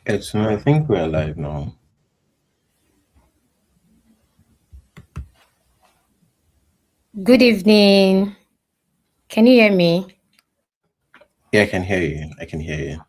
I think we're live now. Good evening. Can you hear me? Yeah, I can hear you. I can hear you.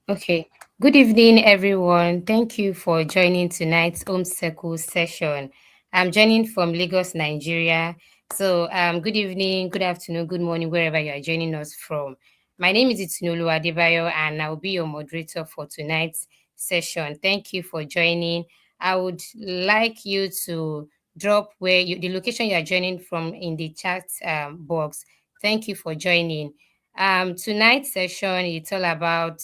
Okay. Good evening, everyone. Thank you for joining tonight's Home Circle session. I'm joining from Lagos, Nigeria. So, good evening, good afternoon, good morning, wherever you are joining us from. My name is Itunolu Adebayo, and I'll be your moderator for tonight's session. Thank you for joining. I would like you to drop the location you are joining from in the chat box. Thank you for joining. Tonight's session it's all about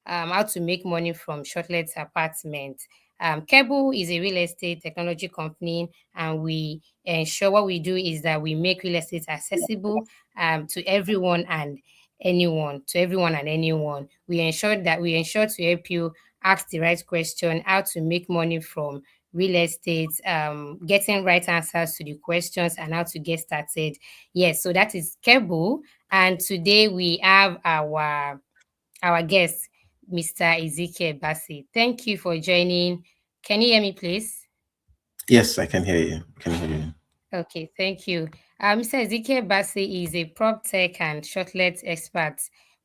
how to make money from Shortlet apartment. Keble is a real estate technology company, and we ensure what we do is that we make real estate accessible to everyone and anyone. To everyone and anyone, we ensure to help you ask the right question, how to make money from real estate, getting right answers to the questions, and how to get started. Yes, so that is Keble, and today we have our guest, Mr. Ezekiel Bassey. Thank you for joining. Can you hear me, please? Yes, I can hear you. I can hear you. Okay, thank you. Mr. Ezekiel Bassey is a prop tech and shortlet expert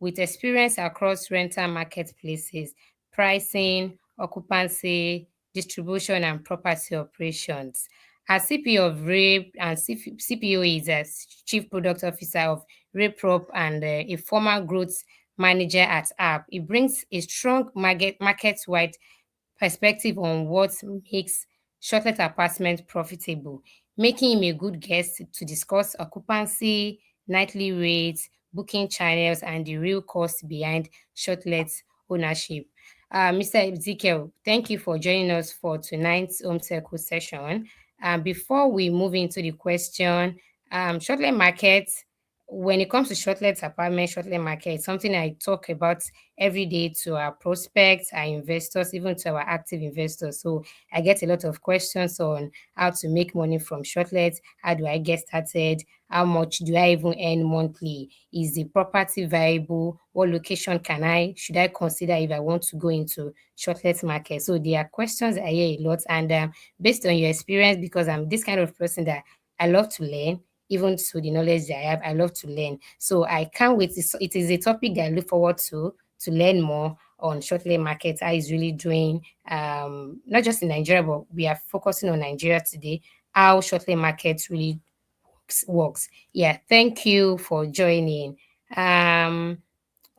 with experience across rental marketplaces, pricing, occupancy, distribution, and property operations. As CPO of Rape and CPO is as Chief Product Officer of Rayprop and a former growth manager at App. He brings a strong market-wide perspective on what makes shortlet apartment profitable, making him a good guest to discuss occupancy, nightly rates, booking channels, and the real cost behind shortlet ownership. Mr. Ezekiel, thank you for joining us for tonight's Home Circle session. Before we move into the question, shortlet market, when it comes to shortlet market, it's something I talk about every day to our prospects, our investors, even to our active investors. So I get a lot of questions on how to make money from shortlets. How do I get started? How much do I even earn monthly? Is the property viable? What location should I consider if I want to go into shortlet market? So there are questions I hear a lot, and based on your experience, because I'm this kind of person that I love to learn, even to the knowledge that I have, I love to learn. So I can't wait. It is a topic that I look forward to learn more on shortly market, how it's really doing, not just in Nigeria, but we are focusing on Nigeria today, how shortly market really works. Yeah, thank you for joining. Um,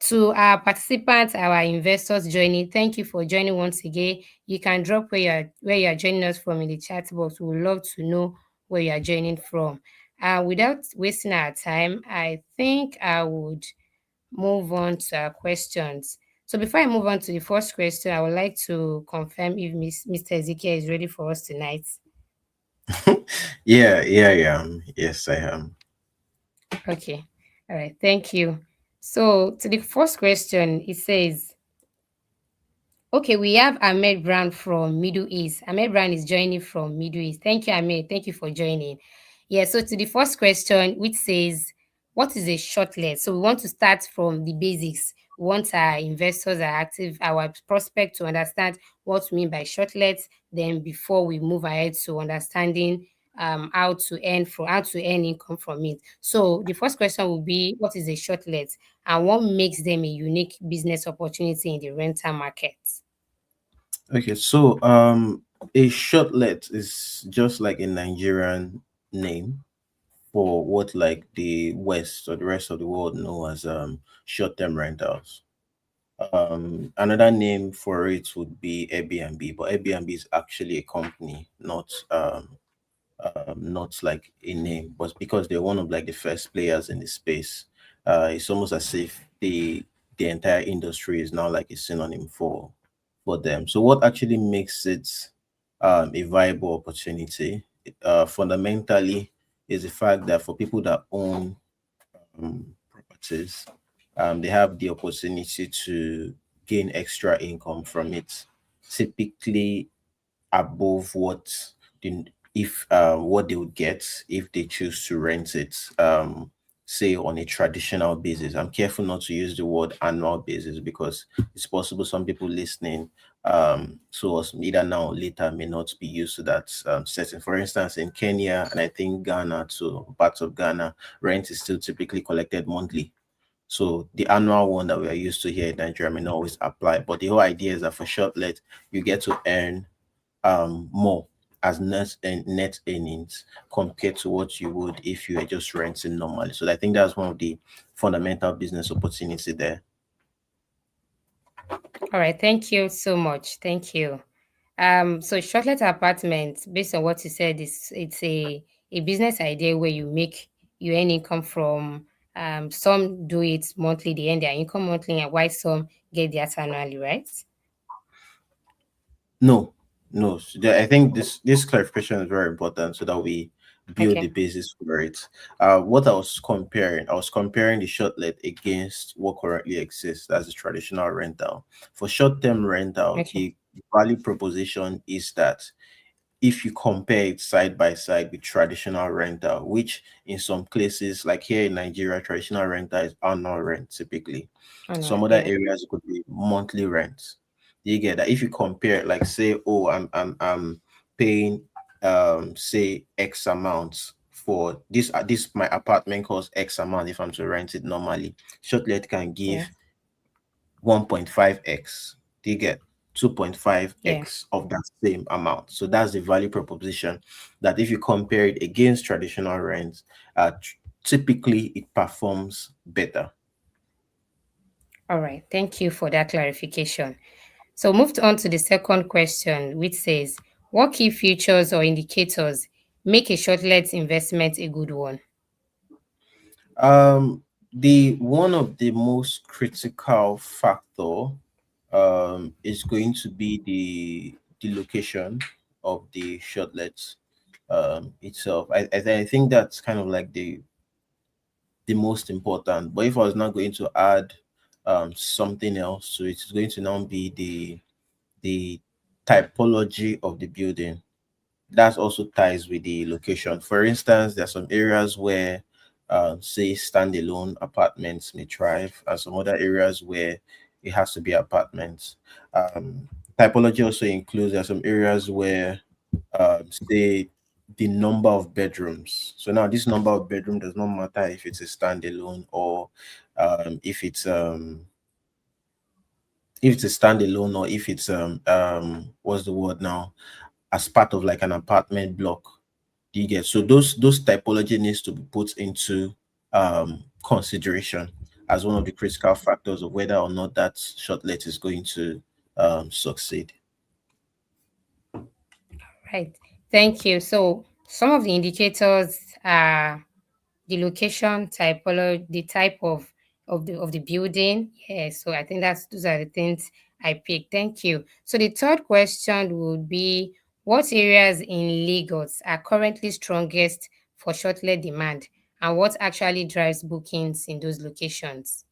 to our participants, our investors joining, thank you for joining once again. You can drop where you are joining us from in the chat box. We would love to know where you are joining from. Without wasting our time, I think I would move on to our questions. So before I move on to the first question, I would like to confirm if Mr. Ezekiel is ready for us tonight. Yeah, I am. Yes, I am. Okay. All right. Thank you. So to the first question, it says, okay, we have Ahmed Brown from Middle East. Ahmed Brown is joining from Middle East. Thank you, Ahmed. Thank you for joining. Yeah, so to the first question, which says, what is a shortlet? So we want to start from the basics. We want our investors, our prospect to understand what we mean by shortlets. Then before we move ahead to understanding how to earn income from it. So the first question will be, what is a shortlet and what makes them a unique business opportunity in the rental market? Okay, so a shortlet is just like a Nigerian name for what like the West or the rest of the world know as short-term rentals. Another name for it would be Airbnb, but Airbnb is actually a company, not like a name, but because they're one of like the first players in the space, it's almost as if the entire industry is now like a synonym for them. So what actually makes it a viable opportunity, fundamentally, is the fact that for people that own properties, they have the opportunity to gain extra income from it, typically above the if what they would get if they choose to rent it, say on a traditional basis. I'm careful not to use the word annual basis because it's possible some people listening So as either now or later may not be used to that setting. For instance, in Kenya and I think Ghana, to parts of Ghana, rent is still typically collected monthly. So the annual one that we are used to here in Nigeria may not always apply. But the whole idea is that for short let, you get to earn more as net earnings compared to what you would if you were just renting normally. So I think that's one of the fundamental business opportunity there. All right, thank you so much. Thank you. So shortlet apartments, based on what you said, is it's a business idea where you earn income from. Some do it monthly, they earn their income monthly, and while some get theirs annually, right? No, no. I think this clarification is very important so that we build the Okay. basis for it. What I was comparing the shortlet against what currently exists as a traditional rental. For short-term rental, Okay. the value proposition is that if you compare it side by side with traditional rental, which in some places, like here in Nigeria, traditional rental is annual rent typically. Some Annual, other yeah. areas it could be monthly rent. You get that? If you compare, like say, oh, I'm paying say X amount for this my apartment costs X amount if I'm to rent it normally. Shortlet can Yeah. give 1.5x, they get Yeah. 2.5x of that same amount. So that's the value proposition that if you compare it against traditional rents, typically it performs better. All right. Thank you for that clarification. So moved on to the second question, which says, what key features or indicators make a shortlet investment a good one? The one of the most critical factor is going to be the location of the shortlets itself. I think that's kind of like the most important. But if I was not going to add something else to it, it's going to now be the typology of the building. That also ties with the location. For instance, there are some areas where, say, standalone apartments may thrive, and some other areas where it has to be apartments. Um, Typology also includes there are some areas where, say, the number of bedrooms. So now this number of bedroom does not matter if it's a standalone or if it's a standalone or if it's what's the word now, as part of like an apartment block. Do you get? So those typology needs to be put into consideration as one of the critical factors of whether or not that shortlet is going to succeed. Right. Thank you. So some of the indicators are the location, typology, the type of the building. Yeah, so I think those are the things I picked. Thank you. So the third question would be, what areas in Lagos are currently strongest for shortlet demand, and what actually drives bookings in those locations?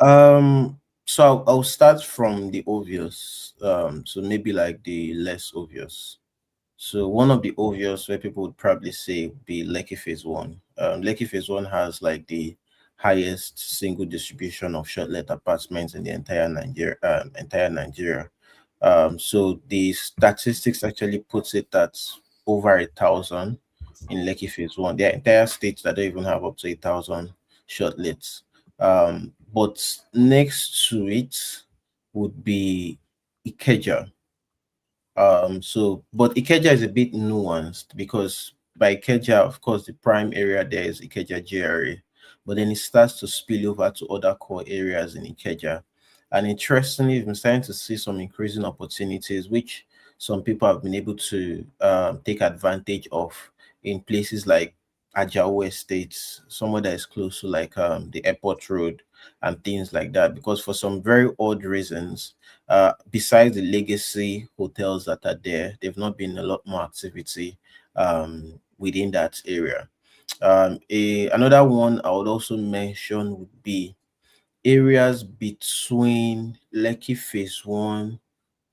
So I'll start from the obvious. So maybe like the less obvious. So one of the obvious where people would probably say would be Lekki Phase One. Lekki Phase One has like the highest single distribution of short-let apartments in the entire Nigeria. So the statistics actually puts it at over 1,000 in Lekki Phase One. There are entire states that don't even have up to 1,000 short-lets. But next to it would be Ikeja. But Ikeja is a bit nuanced because by Ikeja, of course, the prime area there is Ikeja GRA, but then it starts to spill over to other core areas in Ikeja. And interestingly, we've been starting to see some increasing opportunities, which some people have been able to take advantage of in places like Ajao Estates, somewhere that is close to like the airport road and things like that. Because for some very odd reasons, besides the legacy hotels that are there, there've not been a lot more activity within that area. Another one I would also mention would be areas between Lekki Phase One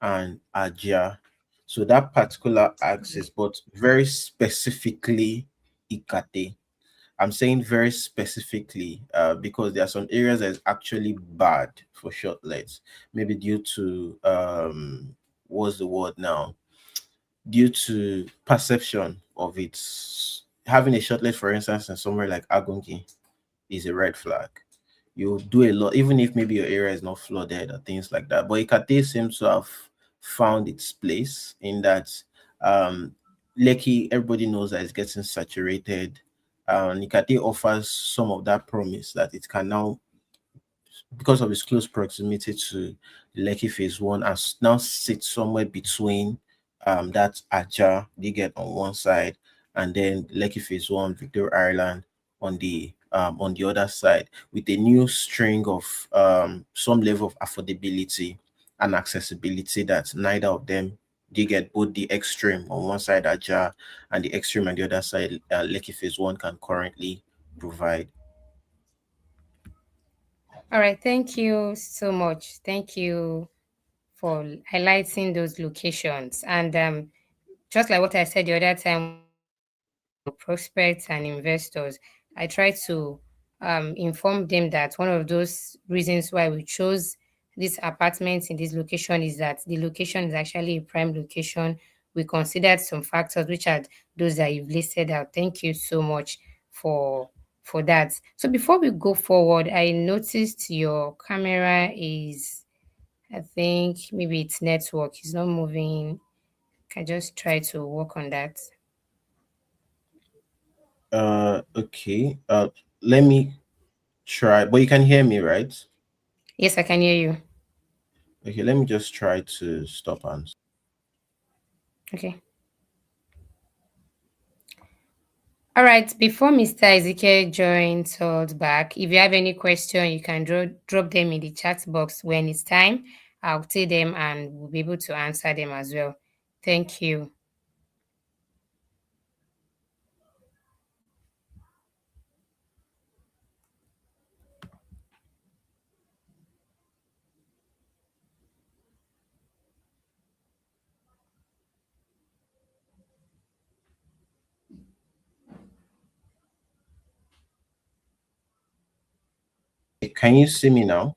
and Aja. So that particular axis, but very specifically Ikate. I'm saying very specifically because there are some areas that is actually bad for shortlets, maybe due to what's the word now? Due to perception of its having a shortlet, for instance, in somewhere like Agungi is a red flag. You do a lot, even if maybe your area is not flooded or things like that. But Ikate seems to have found its place in that um Lekki, everybody knows that it's getting saturated. Nikate offers some of that promise that it can now, because of its close proximity to the Lekki Phase 1, and now sits somewhere between that Aja they get on one side, and then Lekki Phase 1, Victoria Ireland on the other side, with a new string of some level of affordability and accessibility that neither of them they get, both the extreme on one side Aja and the extreme on the other side Lekki Phase 1 can currently provide. All right, thank you so much. Thank you for highlighting those locations. And just like what I said the other time when I was speaking to prospects and investors, I try to inform them that one of those reasons why we chose this apartment in this location is that the location is actually a prime location. We considered some factors, which are those that you've listed out. Thank you so much for for that. So before we go forward, I noticed your camera is, I think maybe it's network. It's not moving. Can just try to work on that. Okay. Let me try, but you can hear me, right? Yes, I can hear you. Okay, let me just try to stop and Okay. All right. Before Mr. Ezekiel joins us back, if you have any question, you can drop them in the chat box when it's time. I'll take them and we'll be able to answer them as well. Thank you. can you see me now?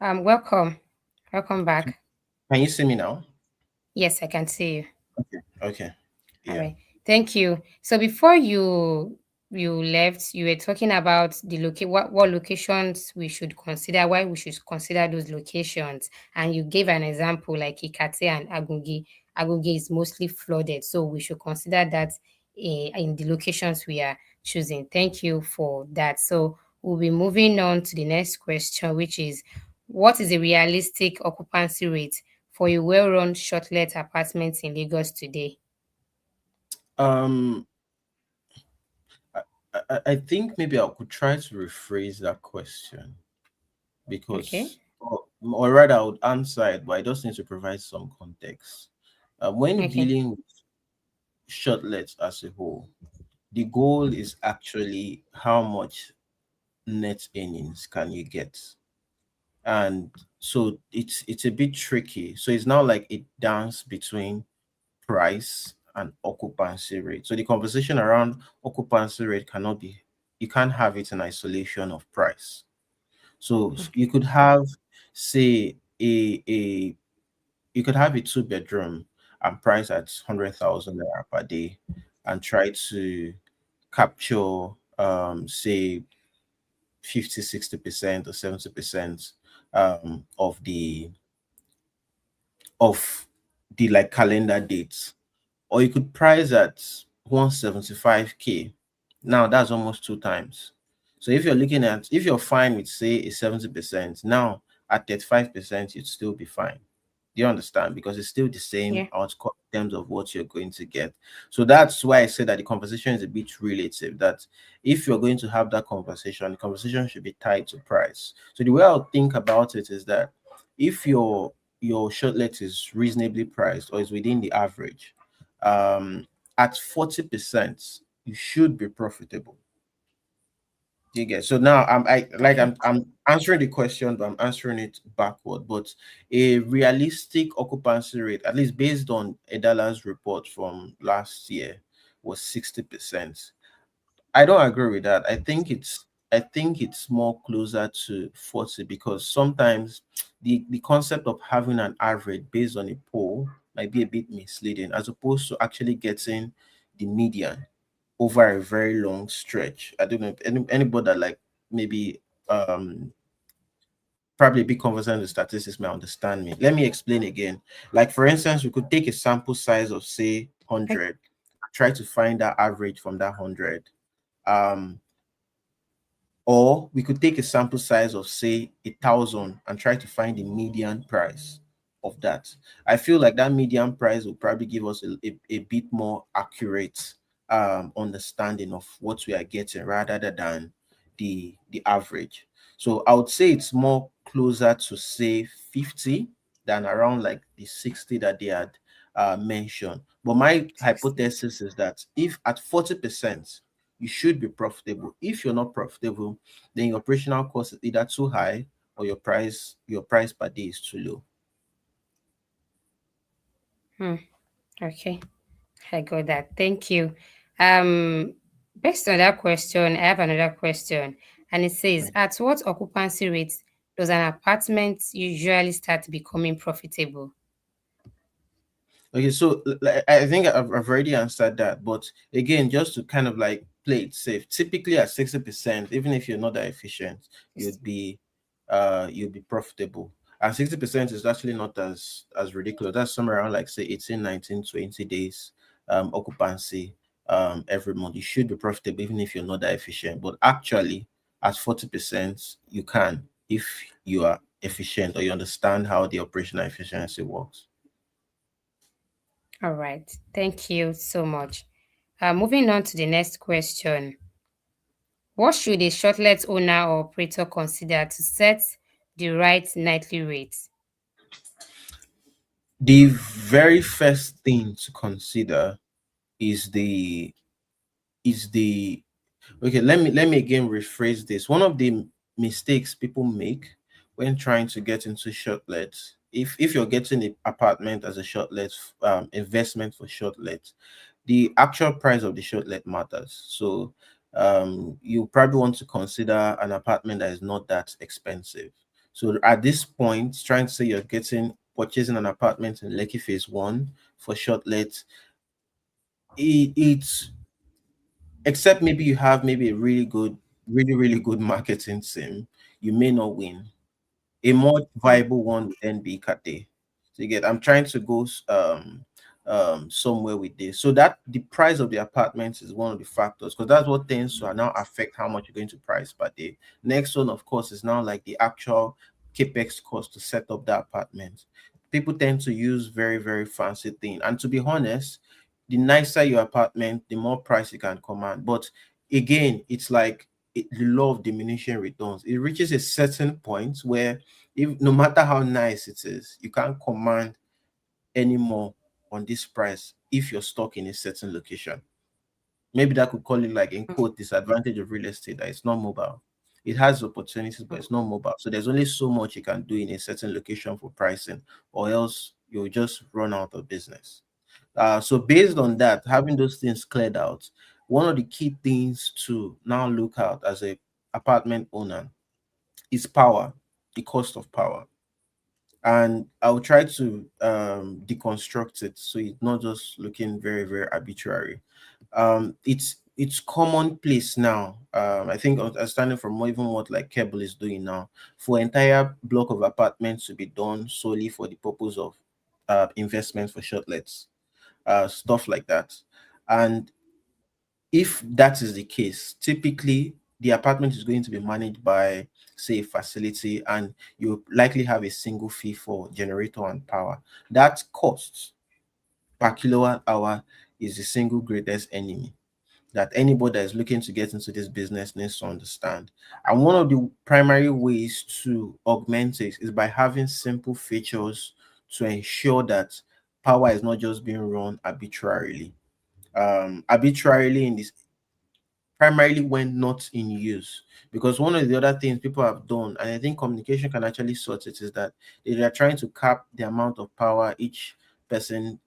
Welcome. Welcome back. Can you see me now? Yes, I can see you. Okay. Okay. All Yeah. right. Thank you. So before you left, you were talking about the what locations we should consider, why we should consider those locations. And you gave an example like Ikate and Agungi. Agungi is mostly flooded, so we should consider that in the locations we are choosing. Thank you for that. So we'll be moving on to the next question, which is what is a realistic occupancy rate for a well-run shortlet apartment in Lagos today? Um, I, I think maybe I could try to rephrase that question Okay. because, or rather, I would answer it, but I just need to provide some context. When Okay. dealing with shortlets as a whole, the goal is actually how much net earnings can you get, and so it's a bit tricky. So it's now like a dance between price and occupancy rate. So the conversation around occupancy rate cannot be, you can't have it in isolation of price. So you Okay. could have, say, a you could have a two-bedroom and price at 100,000 naira per day and try to capture say 50, 60% or 70% of the like calendar dates, or you could price at 175K. Now that's almost two times. So if you're looking at, if you're fine with say a 70%, now at 35% you'd still be fine. Do you understand? Because it's still the same Yeah. outcome in terms of what you're going to get. So that's why I said that the conversation is a bit relative. That if you're going to have that conversation, the conversation should be tied to price. So the way I would think about it is that if your shortlet is reasonably priced or is within the average, um, at 40%, you should be profitable. You get, so now Okay. I'm answering the question, but I'm answering it backward. But a realistic occupancy rate, at least based on a Dallas report from last year, was 60%. I don't agree with that. I think it's more closer to 40, because sometimes the concept of having an average based on a poll might be a bit misleading, as opposed to actually getting the median over a very long stretch. I don't know if anybody that like maybe probably a bit conversant with statistics may understand me. Let me explain again. Like for instance, we could take a sample size of say Okay. 100, try to find that average from that 100. Um, or we could take a sample size of say 1,000 and try to find the median price of that. I feel like that median price will probably give us a bit more accurate understanding of what we are getting, rather than the average. So I would say it's more closer to say 50 than around like the 60 that they had mentioned. But my 60. hypothesis is that if at 40%, you should be profitable. If you're not profitable, then your operational cost is either too high, or your price per day is too low. Hmm. Okay. I got that. Thank you. Um, Based on that question, I have another question, and it says, at what occupancy rate does an apartment usually start becoming profitable? Okay, so I think I've already answered that, but again, just to kind of like play it safe, typically at 60%, even if you're not that efficient, you'd be you'd be profitable. And 60% is actually not as ridiculous. That's somewhere around like say 18, 19, 20 days occupancy every month. You should be profitable even if you're not that efficient. But actually at 40%, you can, if you are efficient or you understand how the operational efficiency works. All right. Thank you so much. Moving on to the next question. What should a shortlet owner or operator consider to set the right nightly rate? The very first thing to consider is the okay, let me again rephrase this. One of the mistakes people make when trying to get into shortlets, if you're getting an apartment as a shortlet investment for shortlet, the actual price of the shortlet matters. So you probably want to consider an apartment that is not that expensive. So at this point, trying to say you're getting purchasing an apartment in Lekki Phase One for shortlet, it's, except maybe you have maybe a really good marketing team, you may not win. A more viable one would then be Kate. So you get, I'm trying to go somewhere with this. So that the price of the apartments is one of the factors, because that's what tends to now affect how much you're going to price per day. Next one, of course, is now like the actual capex cost to set up the apartment. People tend to use very, very fancy thing. And to be honest, the nicer your apartment, the more price you can command. But again, it's like the law of diminishing returns. It reaches a certain point where, if no matter how nice it is, you can't command any more on this price if you're stuck in a certain location. Maybe that could call it like in quote disadvantage of real estate, that it's not mobile. It has opportunities, but it's not mobile. So there's only so much you can do in a certain location for pricing, or else you'll just run out of business. So based on that, having those things cleared out, one of the key things to now look out as a apartment owner is power, the cost of power. And I'll try to deconstruct it so it's not just looking very, very arbitrary. It's commonplace now. I think understanding from even what like Keble is doing now, for entire block of apartments to be done solely for the purpose of investment for shortlets, stuff like that. And if that is the case, typically the apartment is going to be managed by, say, a facility, and you likely have a single fee for generator and power. That cost per kilowatt hour is the single greatest enemy that anybody that is looking to get into this business needs to understand. And one of the primary ways to augment it is by having simple features to ensure that power is not just being run arbitrarily. Arbitrarily in this primarily when not in use. Because one of the other things people have done, and I think communication can actually sort it, is that they are trying to cap the amount of power each person,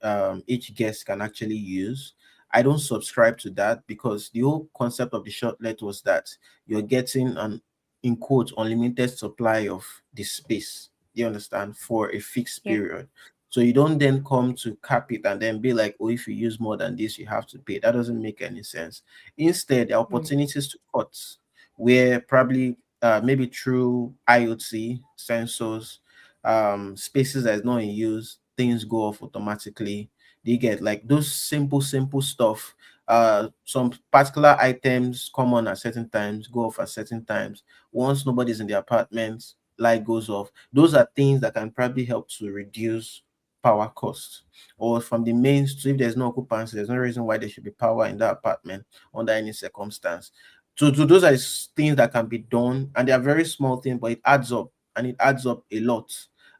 each guest can actually use. I don't subscribe to that, because the whole concept of the shortlet was that you're getting an, in quotes, unlimited supply of the space. You understand, for a fixed Yeah. period. So you don't then come to cap it and then be like, oh, if you use more than this, you have to pay. That doesn't make any sense. Instead, there are Mm. opportunities to cut, where probably maybe through IoT sensors, spaces that is not in use, things go off automatically. They get like those simple stuff. Some particular items come on at certain times, go off at certain times. Once nobody's in the apartment, light goes off. Those are things that can probably help to reduce power cost. Or from the mains to, if there's no occupancy, there's no reason why there should be power in that apartment under any circumstance. So those are things that can be done, and they are very small things, but it adds up, and it adds up a lot.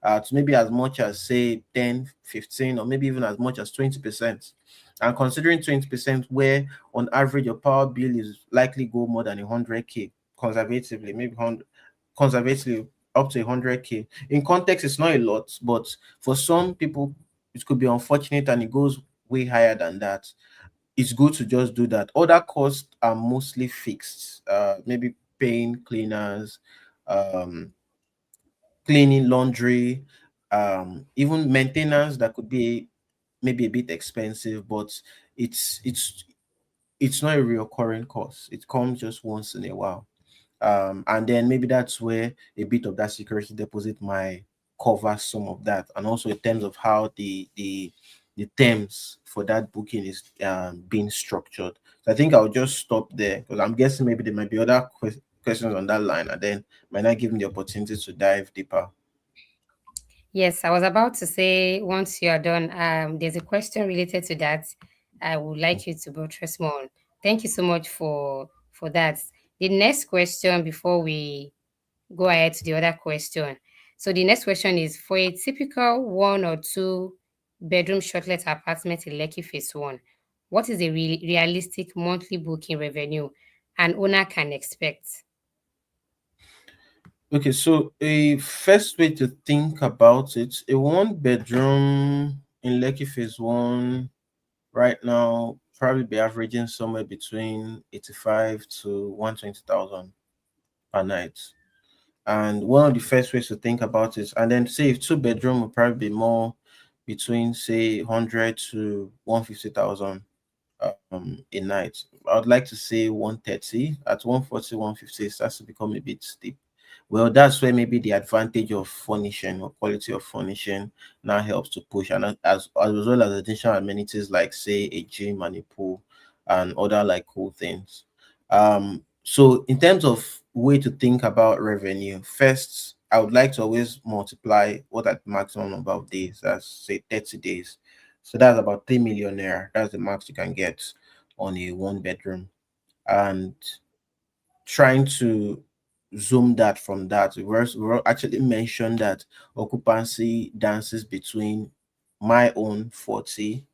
To maybe as much as say 10, 15, or maybe even as much as 20%. And considering 20%, where on average your power bill is likely go more than 100K, conservatively, maybe 100, conservatively up to 100K. In context, it's not a lot, but for some people, it could be unfortunate and it goes way higher than that. It's good to just do that. Other costs are mostly fixed. Maybe paying cleaners, um, cleaning, laundry, even maintenance that could be maybe a bit expensive, but it's it's it's not a recurring cost. It comes just once in a while. And then maybe that's where a bit of that security deposit might cover some of that, and also in terms of how the terms for that booking is being structured. So I think I'll just stop there, because I'm guessing maybe there might be other questions on that line, and then might not give me the opportunity to dive deeper. Yes, I was about to say, once you are done, there's a question related to that. I would like you to buttress more on. Thank you so much for that. The next question before we go ahead to the other question. So the next question is, for a typical one or two bedroom shortlet apartment in Lekki Phase 1, what is the realistic monthly booking revenue an owner can expect? Okay, so a first way to think about it, a one bedroom in Lekki Phase 1 right now probably be averaging somewhere between 85 to 120,000 per night. And one of the first ways to think about it, and then say if two bedroom will probably be more between say 100 to 150,000 a night. I would like to say 130. At 140, 150, it starts to become a bit steep. Well, that's where maybe the advantage of furnishing or quality of furnishing now helps to push, and as well as additional amenities like say a gym and a pool and other like cool things. So in terms of way to think about revenue, first I would like to always multiply what at maximum number of days, that's say 30 days. So that's about 3 million naira. That's the max you can get on a one bedroom. And trying to zoom that from that, we actually mentioned that occupancy dances between my own 40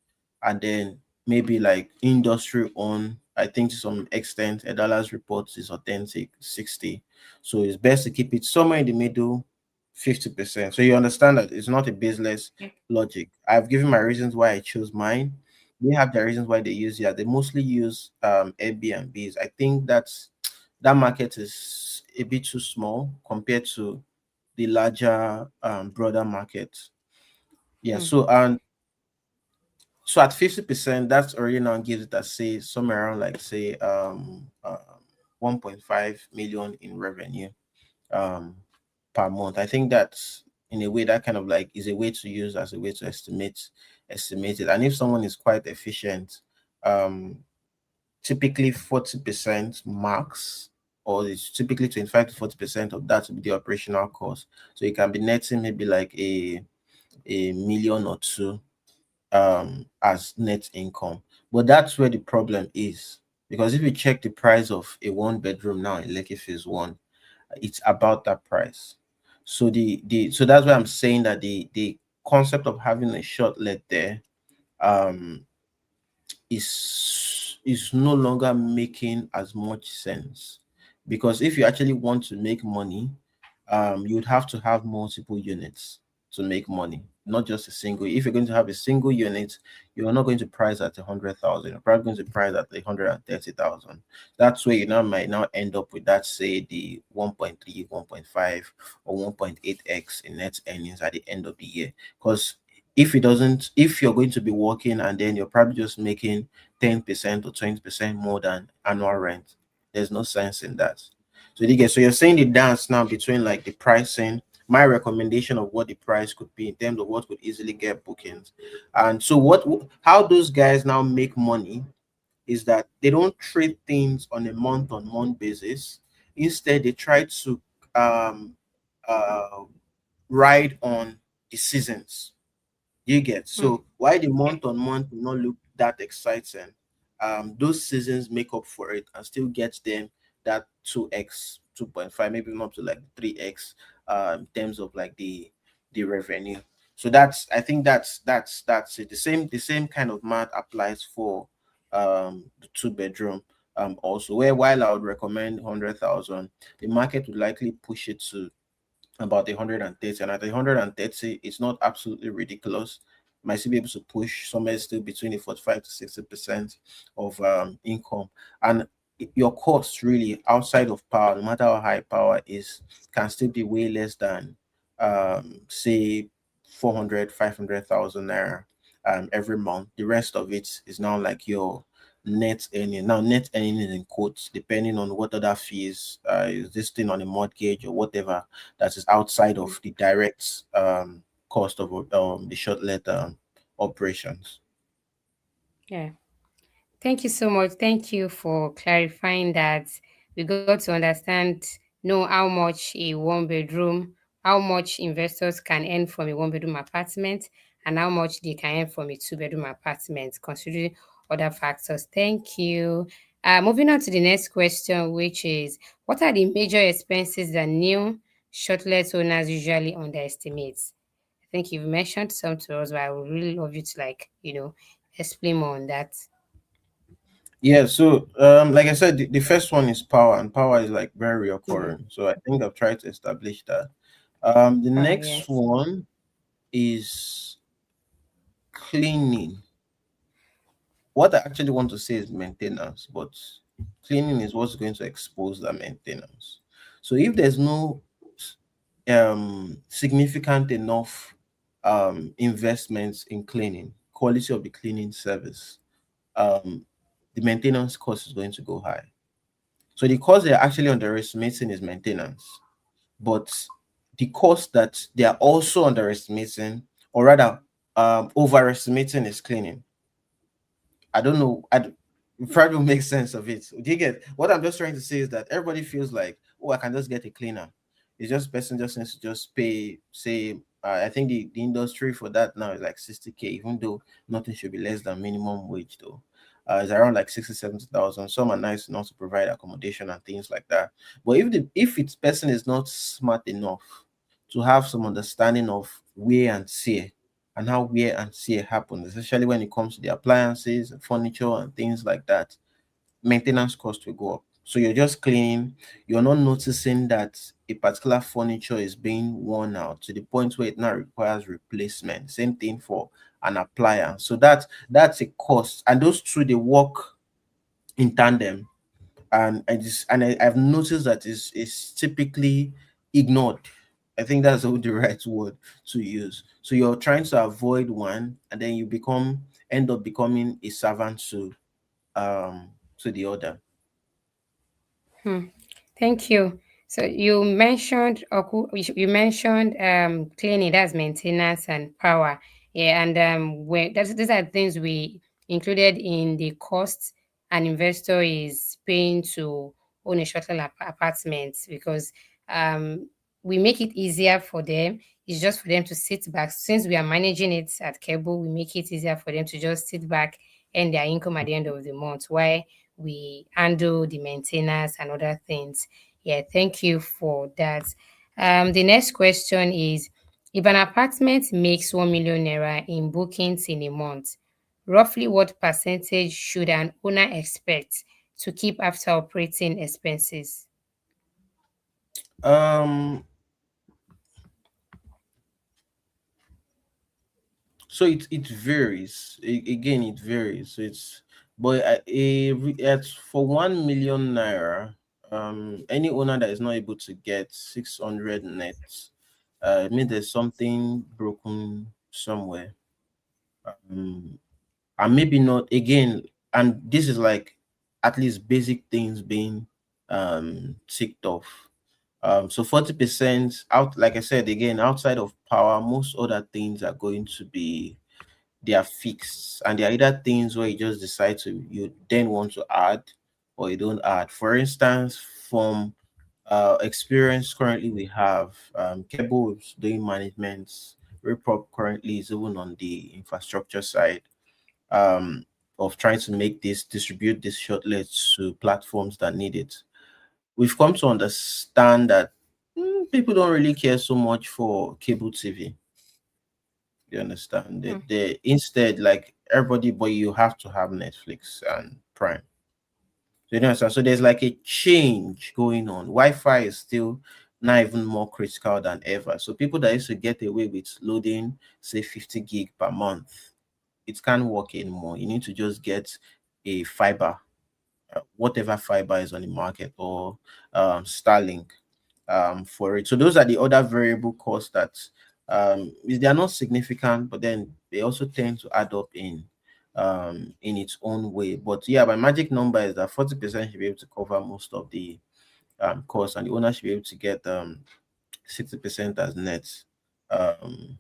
and then maybe like industry on, I think to some extent a dollar's report is authentic 60. So it's best to keep it somewhere in the middle, 50%. So you understand that it's not a baseless logic. I've given my reasons why I chose mine. They have their reasons why they use, yeah, they mostly use Airbnbs. I think that market is a bit too small compared to the larger broader market. Yeah, Hmm. so at 50%, that's already now gives it, a say somewhere around like say 1.5 million in revenue um per month. I think that's in a way that kind of like is a way to use as a way to estimate it. And if someone is quite efficient, um typically 40% max, or it's typically 25 to 40% of that will be the operational cost. So you can be netting maybe like a million or two as net income. But that's where the problem is. Because if you check the price of a one bedroom now in Lekki Phase 1, it's about that price. So so that's why I'm saying that the concept of having a short let there um is is no longer making as much sense, because if you actually want to make money, you would have to have multiple units to make money, not just a single. If you're going to have a single unit, you're not going to price at 100,000. You're probably going to price at 130,000. That's where you now might now end up with that, say the 1.3, 1.5, or 1.8x in net earnings at the end of the year. Because if you're going to be working and then you're probably just making 10% or 20% more than annual rent, there's no sense in that. So you're saying the dance now between like the pricing, my recommendation of what the price could be in terms of what could easily get bookings. And so how those guys now make money is that they don't trade things on a month-on-month basis. Instead, they try to um uh ride on the seasons. You get Hmm. so why the month on month will not look that exciting. Those seasons make up for it and still get them that 2x, 2.5, maybe even up to like 3x in terms of like the revenue. So I think that's it. The same kind of math applies for the two-bedroom also, where while I would recommend 100,000, the market would likely push it to about 130, and at 130 it's not absolutely ridiculous. Might still be able to push somewhere still between the 45 to 60% of income. And your cost really outside of power, no matter how high power is, can still be way less than say 400, 500,000 naira every month. The rest of it is now like your net earning. Now net earning is in quotes depending on what other fees, is this thing on a mortgage or whatever that is outside of the direct cost of the shortlet operations. Yeah. Thank you so much. Thank you for clarifying that. We got to understand, know how much a one bedroom, how much investors can earn from a one bedroom apartment, and how much they can earn from a two bedroom apartment, considering other factors. Thank you. Moving on to the next question, which is, what are the major expenses that new shortlet owners usually underestimate? I think you've mentioned some to us, but I would really love you to, like, explain more on that. Yeah, so like I said, the first one is power, and power is like very Mm, recurring. So I think I've tried to establish that. The next yes. one is cleaning. What I actually want to say is maintenance, but cleaning is what's going to expose the maintenance. So if there's no significant enough investments in cleaning, quality of the cleaning service, um, the maintenance cost is going to go high. So the cost they're actually underestimating is maintenance, but the cost that they are also underestimating, or rather overestimating, is cleaning. I don't know. You probably will make sense of it. Do you get what I'm just trying to say? Is that everybody feels like, oh, I can just get a cleaner. It's just person just needs to just pay. Say, I think the industry for that now is like 60K, even though nothing should be less than minimum wage though. It's around like 60, 70,000. Some are nice enough to provide accommodation and things like that. But if its person is not smart enough to have some understanding of wear and tear, and how wear and tear happens, especially when it comes to the appliances, furniture, and things like that, maintenance costs will go up. So you're just cleaning, you're not noticing that a particular furniture is being worn out to the point where it now requires replacement. Same thing for an appliance. So that's a cost, and those two they work in tandem. And I've noticed that is typically ignored. I think that's the right word to use. So you're trying to avoid one, and then you end up becoming a servant to the other. Hmm. Thank you. So you mentioned cleaning, that's maintenance and power. Yeah, and these are things we included in the cost an investor is paying to own a shuttle apartment, because um we make it easier for them. It's just for them to sit back. Since we are managing it at Keble, we make it easier for them to just sit back and their income at the end of the month. Why we handle the maintenance and other things. Yeah, thank you for that. The next question is, if an apartment makes 1 million naira in bookings in a month, Roughly what percentage should an owner expect to keep after operating expenses? Um, so it varies. Again, it varies. So it's but at for 1 million naira, any owner that is not able to get 600 net, I mean there's something broken somewhere. Um, and maybe not again. And this is like at least basic things being ticked off. So 40% out, like I said again, outside of power, most other things are going to be they are fixed, and they are either things where you just decide to you then want to add or you don't add. For instance, from experience currently we have Keble is doing management. Rayprop currently is even on the infrastructure side um, of trying to make this distribute this shortlet to platforms that need it. We've come to understand that people don't really care so much for cable TV. You understand? Hmm. They instead like everybody, but you have to have Netflix and Prime. So you understand? So there's like a change going on. Wi-Fi is still not even more critical than ever. So people that used to get away with loading, say 50 gig per month, it can't work anymore. You need to just get a fiber, whatever fiber is on the market, or Starlink for it. So those are the other variable costs that they are not significant, but then they also tend to add up in its own way. But yeah, my magic number is that 40% should be able to cover most of the costs, and the owner should be able to get 60% as net um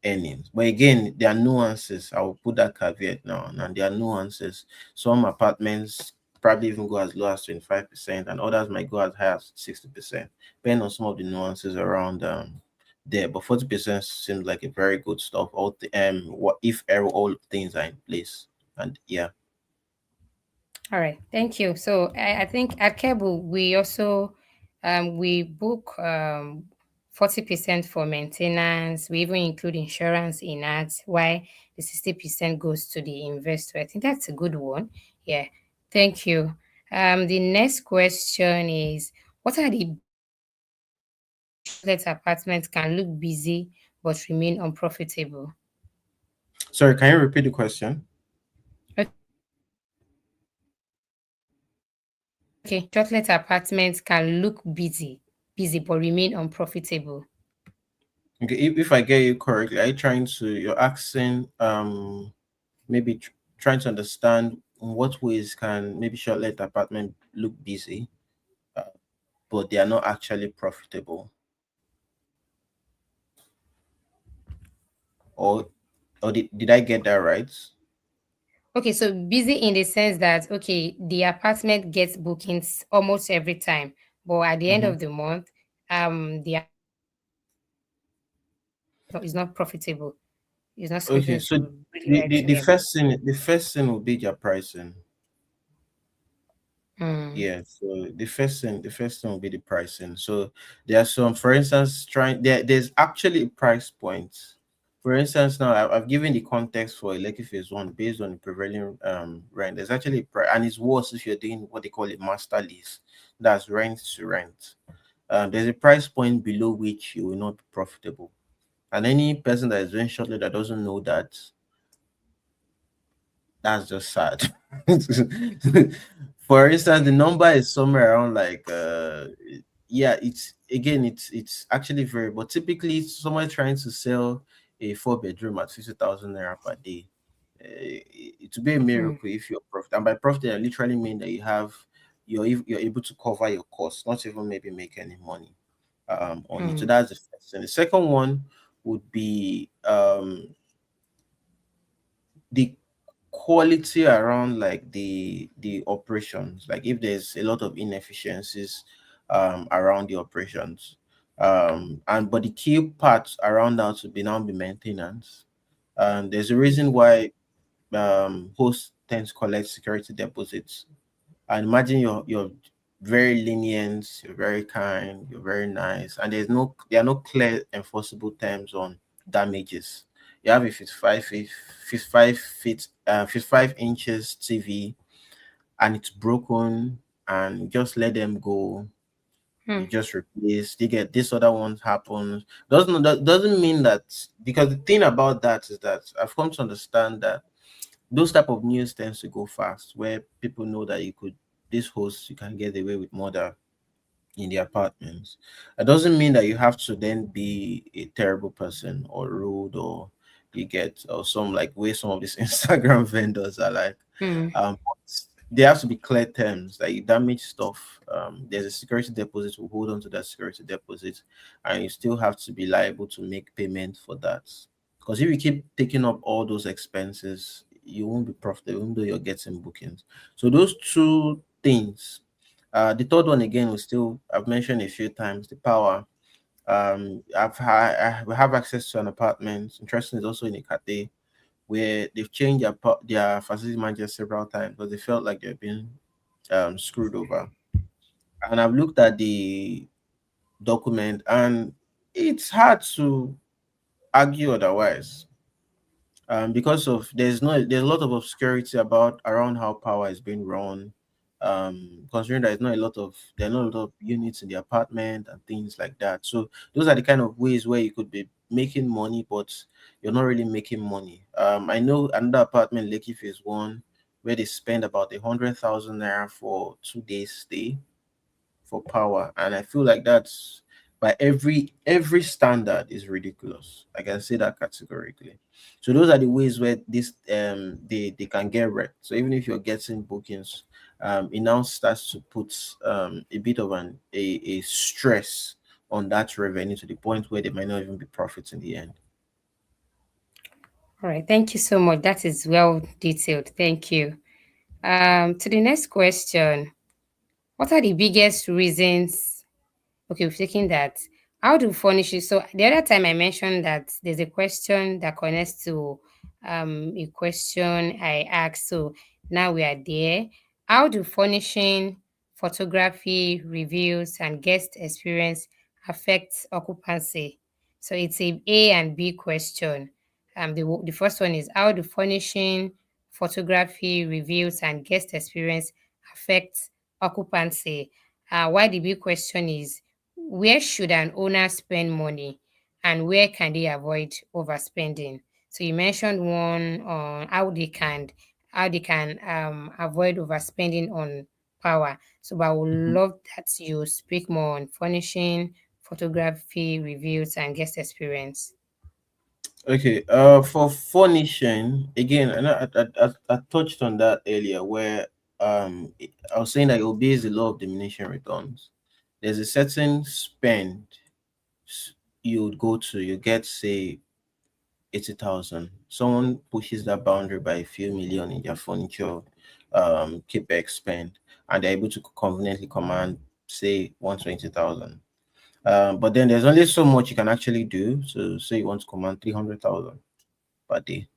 earnings. But again, there are nuances. I will put that caveat now, and there are nuances. Some apartments probably even go as low as 25%, and others might go as high as 60%, depending on some of the nuances around there. But 40% seems like a very good stuff. All the what if all things are in place. And yeah. All right, thank you. So I think at Keble we also we book 40% for maintenance. We even include insurance in that. Why the 60% goes to the investor. I think that's a good one. Yeah, thank you. The next question is, what are the basic ways a shortlet apartment can look busy but remain unprofitable? Sorry, can you repeat the question? Okay, shortlet apartments can look busy but remain unprofitable. Okay, if I get you correctly, are you trying to you're asking maybe trying to understand in what ways can maybe short-let apartment look busy, uh, but they are not actually profitable, or did I get that right? Okay, so busy in the sense that okay, the apartment gets bookings almost every time, but at the end Hmm. of the month, the is not profitable. It's not Okay, something so to really like to the yeah. first thing will be their pricing. Mm, Yeah, so the first thing will be the pricing. So there are some, for instance, there's actually a price point. For instance, now I've given the context for Lekki Phase One based on the prevailing rent. There's actually a price, and it's worse if you're doing what they call a master lease. That's rent to rent. There's a price point below which you will not be profitable. And any person that is doing shortly that doesn't know that, that's just sad. For instance, the number is somewhere around like yeah, it's actually very, but typically someone trying to sell a 4 bedroom at 50,000 naira per day. It would be a mm, miracle if you're profit, and by profit I literally mean that you're able to cover your costs, not even maybe make any money on it. So mm, that's the first thing. The second one would be the quality around like the operations, like if there's a lot of inefficiencies around the operations, and but the key parts around that would be now be maintenance. There's a reason why hosts tend to collect security deposits, and imagine you're very lenient, you're very kind, you're very nice, and there are no clear enforceable terms on damages. You have a 55 inches TV, and it's broken, and you just let them go. Hmm. You just replace. They get this other one happens. That doesn't mean that, because the thing about that is that I've come to understand that those type of news tends to go fast, where people know that this host, you can get away with murder in the apartments. It doesn't mean that you have to then be a terrible person or rude, or you get, or some like way some of these Instagram vendors are like. Hmm. But there has to be clear terms that you damage stuff. There's a security deposit to hold on to that security deposit, and you still have to be liable to make payment for that. Because if you keep taking up all those expenses, you won't be profitable, even though you're getting bookings. So those two things. The third one again was still, I've mentioned a few times, the power. We have access to an apartment. Interesting is also in a Ikate, where they've changed their facility manager several times because they felt like they've been screwed over. And I've looked at the document, and it's hard to argue otherwise. Because of there's a lot of obscurity about around how power is being run. Considering there are not a lot of units in the apartment and things like that. So those are the kind of ways where you could be making money, but you're not really making money. I know another apartment, Lekki Phase One, where they spend about 100,000 naira for 2 days stay for power, and I feel like that's, by every standard, is ridiculous. I can say that categorically. So those are the ways where this they can get wrecked. So even if you're getting bookings, it now starts to put a bit of a stress on that revenue, to the point where they might not even be profits in the end. All right. Thank you so much. That is well detailed. Thank you. To the next question, what are the biggest reasons? Okay, we've taken that. How do furnishes? So the other time I mentioned that there's a question that connects to a question I asked. So now we are there. How do furnishing, photography, reviews, and guest experience affect occupancy? So it's a and B question. The first one is, how do furnishing, photography, reviews, and guest experience affect occupancy? Why the big question is, where should an owner spend money, and where can they avoid overspending? So you mentioned one on how they can avoid overspending on power. So but I would Mhm. love that you speak more on furnishing, photography, reviews, and guest experience. Okay, for furnishing, again, and I touched on that earlier, where I was saying that it obeys the law of diminishing returns. There's a certain spend s- you would go to, you get, say, 80,000. Someone pushes that boundary by a few million in their furniture capex spend, and they're able to conveniently command, say, 120,000. But then there's only so much you can actually do. So say you want to command 300,000 per day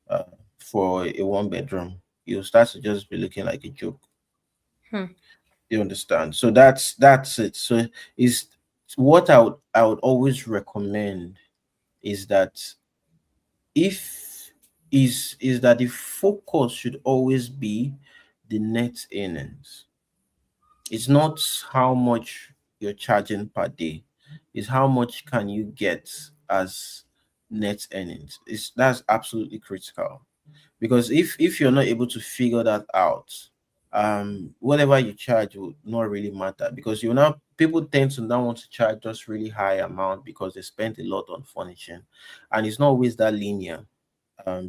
uh, for a one bedroom, you start to just be looking like a joke. Hmm. You understand? So that's it. So is what I would always recommend is that, if is that the focus should always be the net earnings. It's not how much you're charging per day, it's how much can you get as net earnings. That's absolutely critical, because if you're not able to figure that out, whatever you charge will not really matter, because you know people tend to now want to charge just really high amount because they spent a lot on furnishing, and it's not always that linear,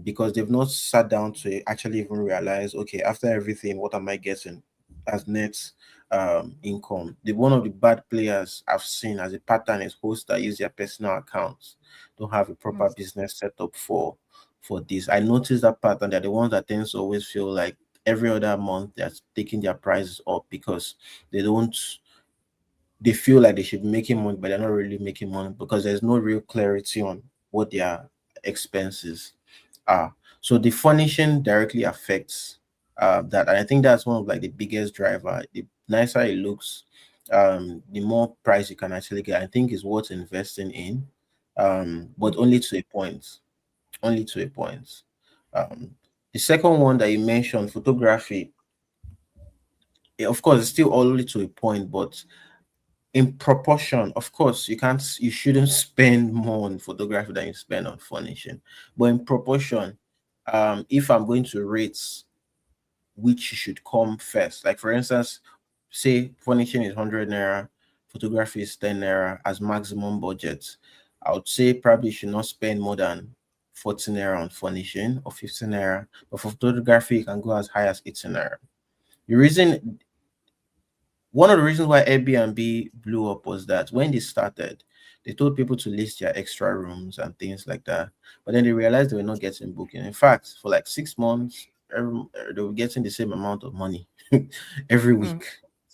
because they've not sat down to actually even realize, okay, after everything, what am I getting as net income? The one of the bad players I've seen as a pattern is hosts that use their personal accounts, don't have a proper business setup for this. I noticed that pattern. They're the ones that tends to always feel like every other month they're taking their prices up, because they don't they feel like they should be making money, but they're not really making money, because there's no real clarity on what their expenses are. So the furnishing directly affects that, and I think that's one of like the biggest driver. The nicer it looks, the more price you can actually get. I think is worth investing in, but only to a point. only to a point. Um, the second one that you mentioned, photography, of course, it's still only to a point, but in proportion, of course, you shouldn't spend more on photography than you spend on furnishing. But in proportion, if I'm going to rate which should come first, like for instance, say furnishing is 100 naira, photography is 10 naira as maximum budget, I would say probably you should not spend more than 14 naira on furnishing or 15 naira. But for photography, you can go as high as 18 naira. The reason One of the reasons why Airbnb blew up was that when they started, they told people to list their extra rooms and things like that. But then they realized they were not getting booking. In fact, for like 6 months, they were getting the same amount of money every Hmm. week,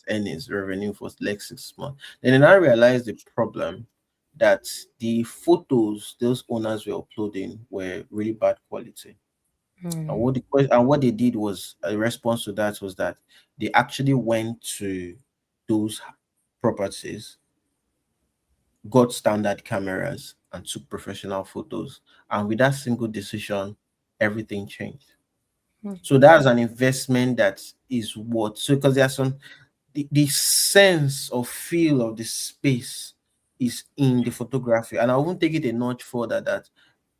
earnings revenue for like 6 months. Then they now realized the problem, that the photos those owners were uploading were really bad quality. And Hmm. what they did was, a response to that was that they actually went to those properties, got standard cameras, and took professional photos. And with that single decision, everything changed. Hmm. So that's an investment that is what. So because there's the sense of feel of the space is in the photography, and I won't take it a notch further, that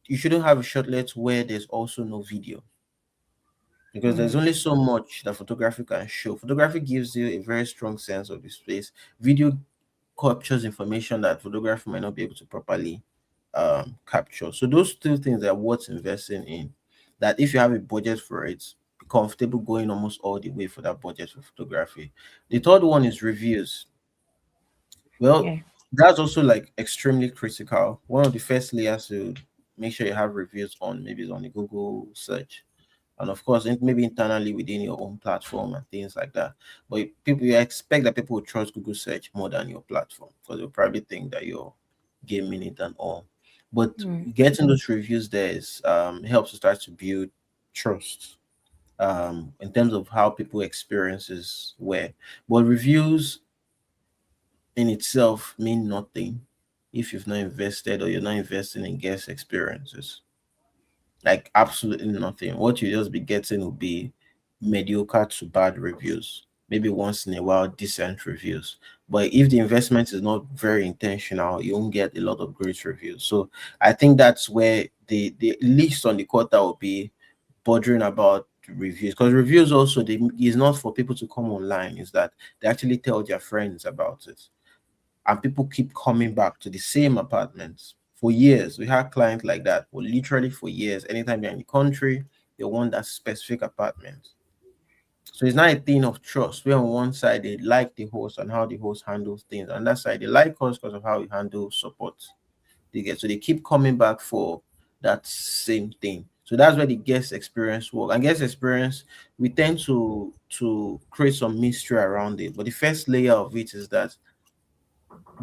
you shouldn't have a shortlet where there's also no video, because there's Hmm. only so much that photography can show. Photography gives you a very strong sense of the space. Video captures information that photography might not be able to properly capture. So those two things are what's investing in. That if you have a budget for it, be comfortable going almost all the way for that budget for photography. The third one is reviews. Well, Yeah. that's also like extremely critical. One of the first layers to make sure you have reviews on, maybe is on the Google search, and of course maybe internally within your own platform and things like that. But people, you expect that people will trust Google search more than your platform, because they'll probably think that you're gaming it and all. But Hmm. getting those reviews there is, helps to start to build trust, in terms of how people experiences were. But reviews in itself mean nothing if you've not invested, or you're not investing in guest experiences. Like absolutely nothing. What you just be getting will be mediocre to bad reviews. Maybe once in a while, decent reviews. But if the investment is not very intentional, you won't get a lot of great reviews. So I think that's where the least on the quarter will be bothering about reviews. Because reviews also, is not for people to come online, is that they actually tell their friends about it, and people keep coming back to the same apartments for years. We had clients like that for literally for years. Anytime they're in the country, they want that specific apartment. So it's not a thing of trust. Where on one side they like the host and how the host handles things, on that side they like us because of how we handle support. They get, so they keep coming back for that same thing. So that's where the guest experience work. And guest experience, we tend to create some mystery around it. But the first layer of it is that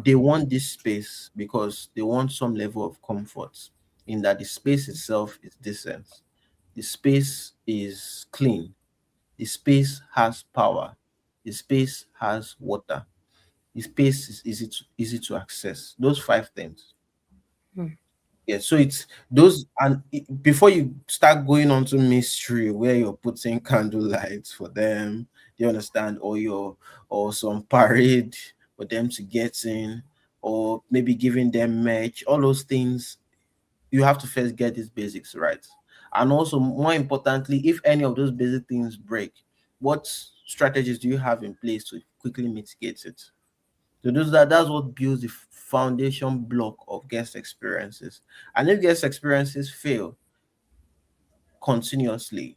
they want this space because they want some level of comfort, in that the space itself is decent, the space is clean, the space has power, the space has water, the space is easy to access. Those five things. Hmm. Yeah, so it's those, and before you start going on to mystery where you're putting candle lights for them, you understand, or some parade for them to get in, or maybe giving them merch, all those things, you have to first get these basics right. And also, more importantly, if any of those basic things break, what strategies do you have in place to quickly mitigate it? So that's what builds the foundation block of guest experiences. And if guest experiences fail continuously,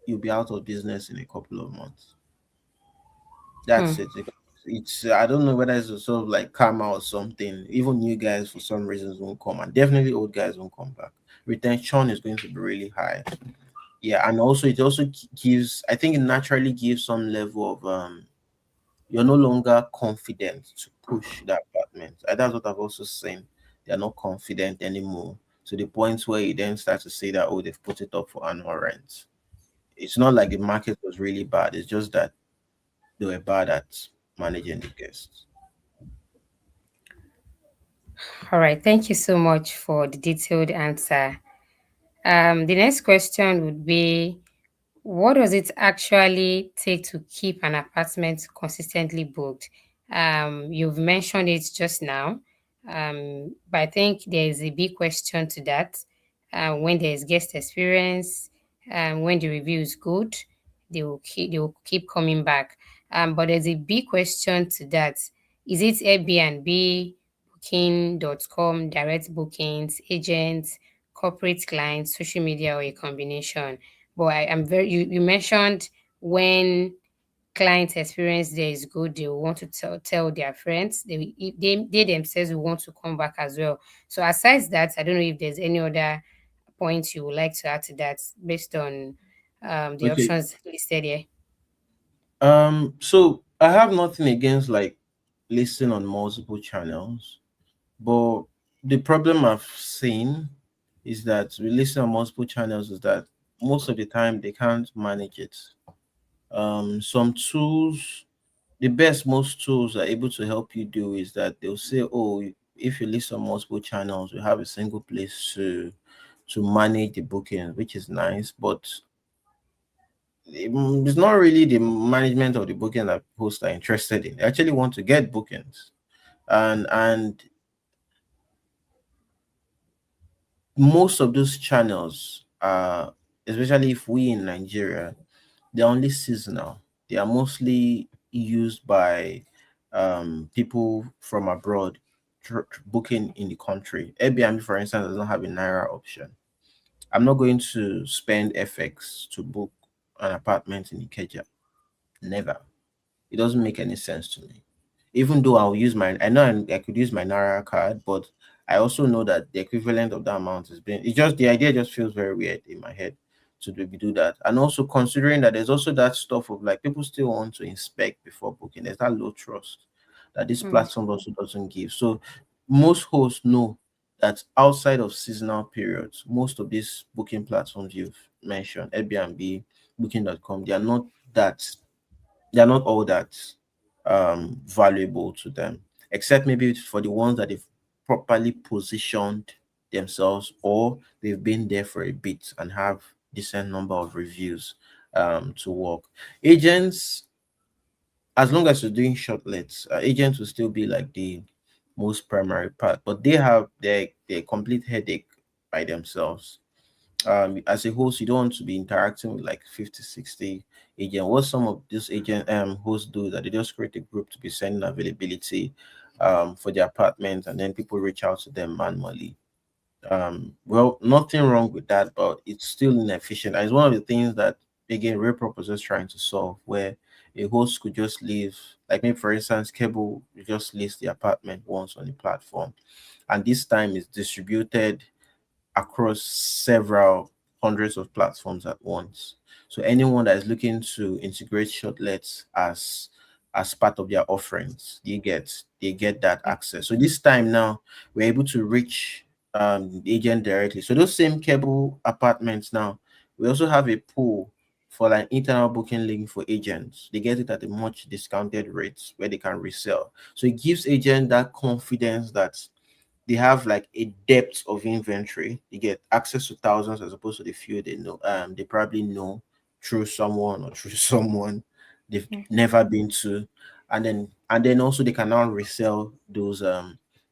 you'll be out of business in a couple of months. Hmm. That's it. It's I don't know whether it's a sort of like karma or something. Even new guys for some reasons won't come, and definitely old guys won't come back. Retention is going to be really high. Yeah, and also it also gives, I think it naturally gives some level of, you're no longer confident to push that apartment. And that's what I've also seen. They're not confident anymore, to the point where you then start to say that, oh, they've put it up for annual rent. It's not like the market was really bad. It's just that they were bad at managing the guests. All right. Thank you so much for the detailed answer. The next question would be, what does it actually take to keep an apartment consistently booked? You've mentioned it just now, but I think there is a big question to that. When there is guest experience, when the review is good, they will keep coming back. But there's a big question to that. Is it Airbnb, Booking.com, direct bookings, agents, corporate clients, social media, or a combination? But I'm very you mentioned when client experience there is good, they will want to tell their friends. They themselves will want to come back as well. So aside that, I don't know if there's any other points you would like to add to that based on the Okay. options listed here. So I have nothing against like listing on multiple channels, but the problem I've seen is that we listen on multiple channels is that most of the time they can't manage it. Some tools, the best most tools are able to help you do is that they'll say, oh, if you list on multiple channels, you have a single place to manage the booking, which is nice, but it's not really the management of the booking that hosts are interested in. They actually want to get bookings, and most of those channels are, especially if we in Nigeria, they're only seasonal. They are mostly used by people from abroad booking in the country. Airbnb, for instance, does not have a naira option. I'm not going to spend FX to book an apartment in Ikeja. Never. It doesn't make any sense to me. Even though I'll use my, I know I could use my Naira card, but I also know that the equivalent of that amount is being, it's just the idea just feels very weird in my head to do that. And also considering that there's also that stuff of like people still want to inspect before booking. There's that low trust that this Mm, platform also doesn't give. So most hosts know that outside of seasonal periods, most of these booking platforms you've mentioned, Airbnb, Booking.com, that they're not all that valuable to them, except maybe for the ones that they've properly positioned themselves or they've been there for a bit and have decent number of reviews to work. Agents, as long as you're doing shortlets, agents will still be like the most primary part, but they have their complete headache by themselves. As a host, you don't want to be interacting with like 50, 60 agent. What some of these agent hosts do is that they just create a group to be sending availability for their apartment, and then people reach out to them manually. Well, nothing wrong with that, but it's still inefficient. And it's one of the things that again Rayprop was just trying to solve, where a host could just leave, like maybe for instance, Keble you just list the apartment once on the platform, and this time is distributed across several hundreds of platforms at once. So anyone that is looking to integrate shortlets as part of their offerings, they get that access. So this time now we're able to reach the agent directly. So those same cable apartments now, we also have a pool for like internal booking link for agents. They get it at a much discounted rates where they can resell. So it gives agent that confidence that they have like a depth of inventory. They get access to thousands as opposed to the few they know. They probably know through someone or through someone they've mm, never been to, and then also they can now resell those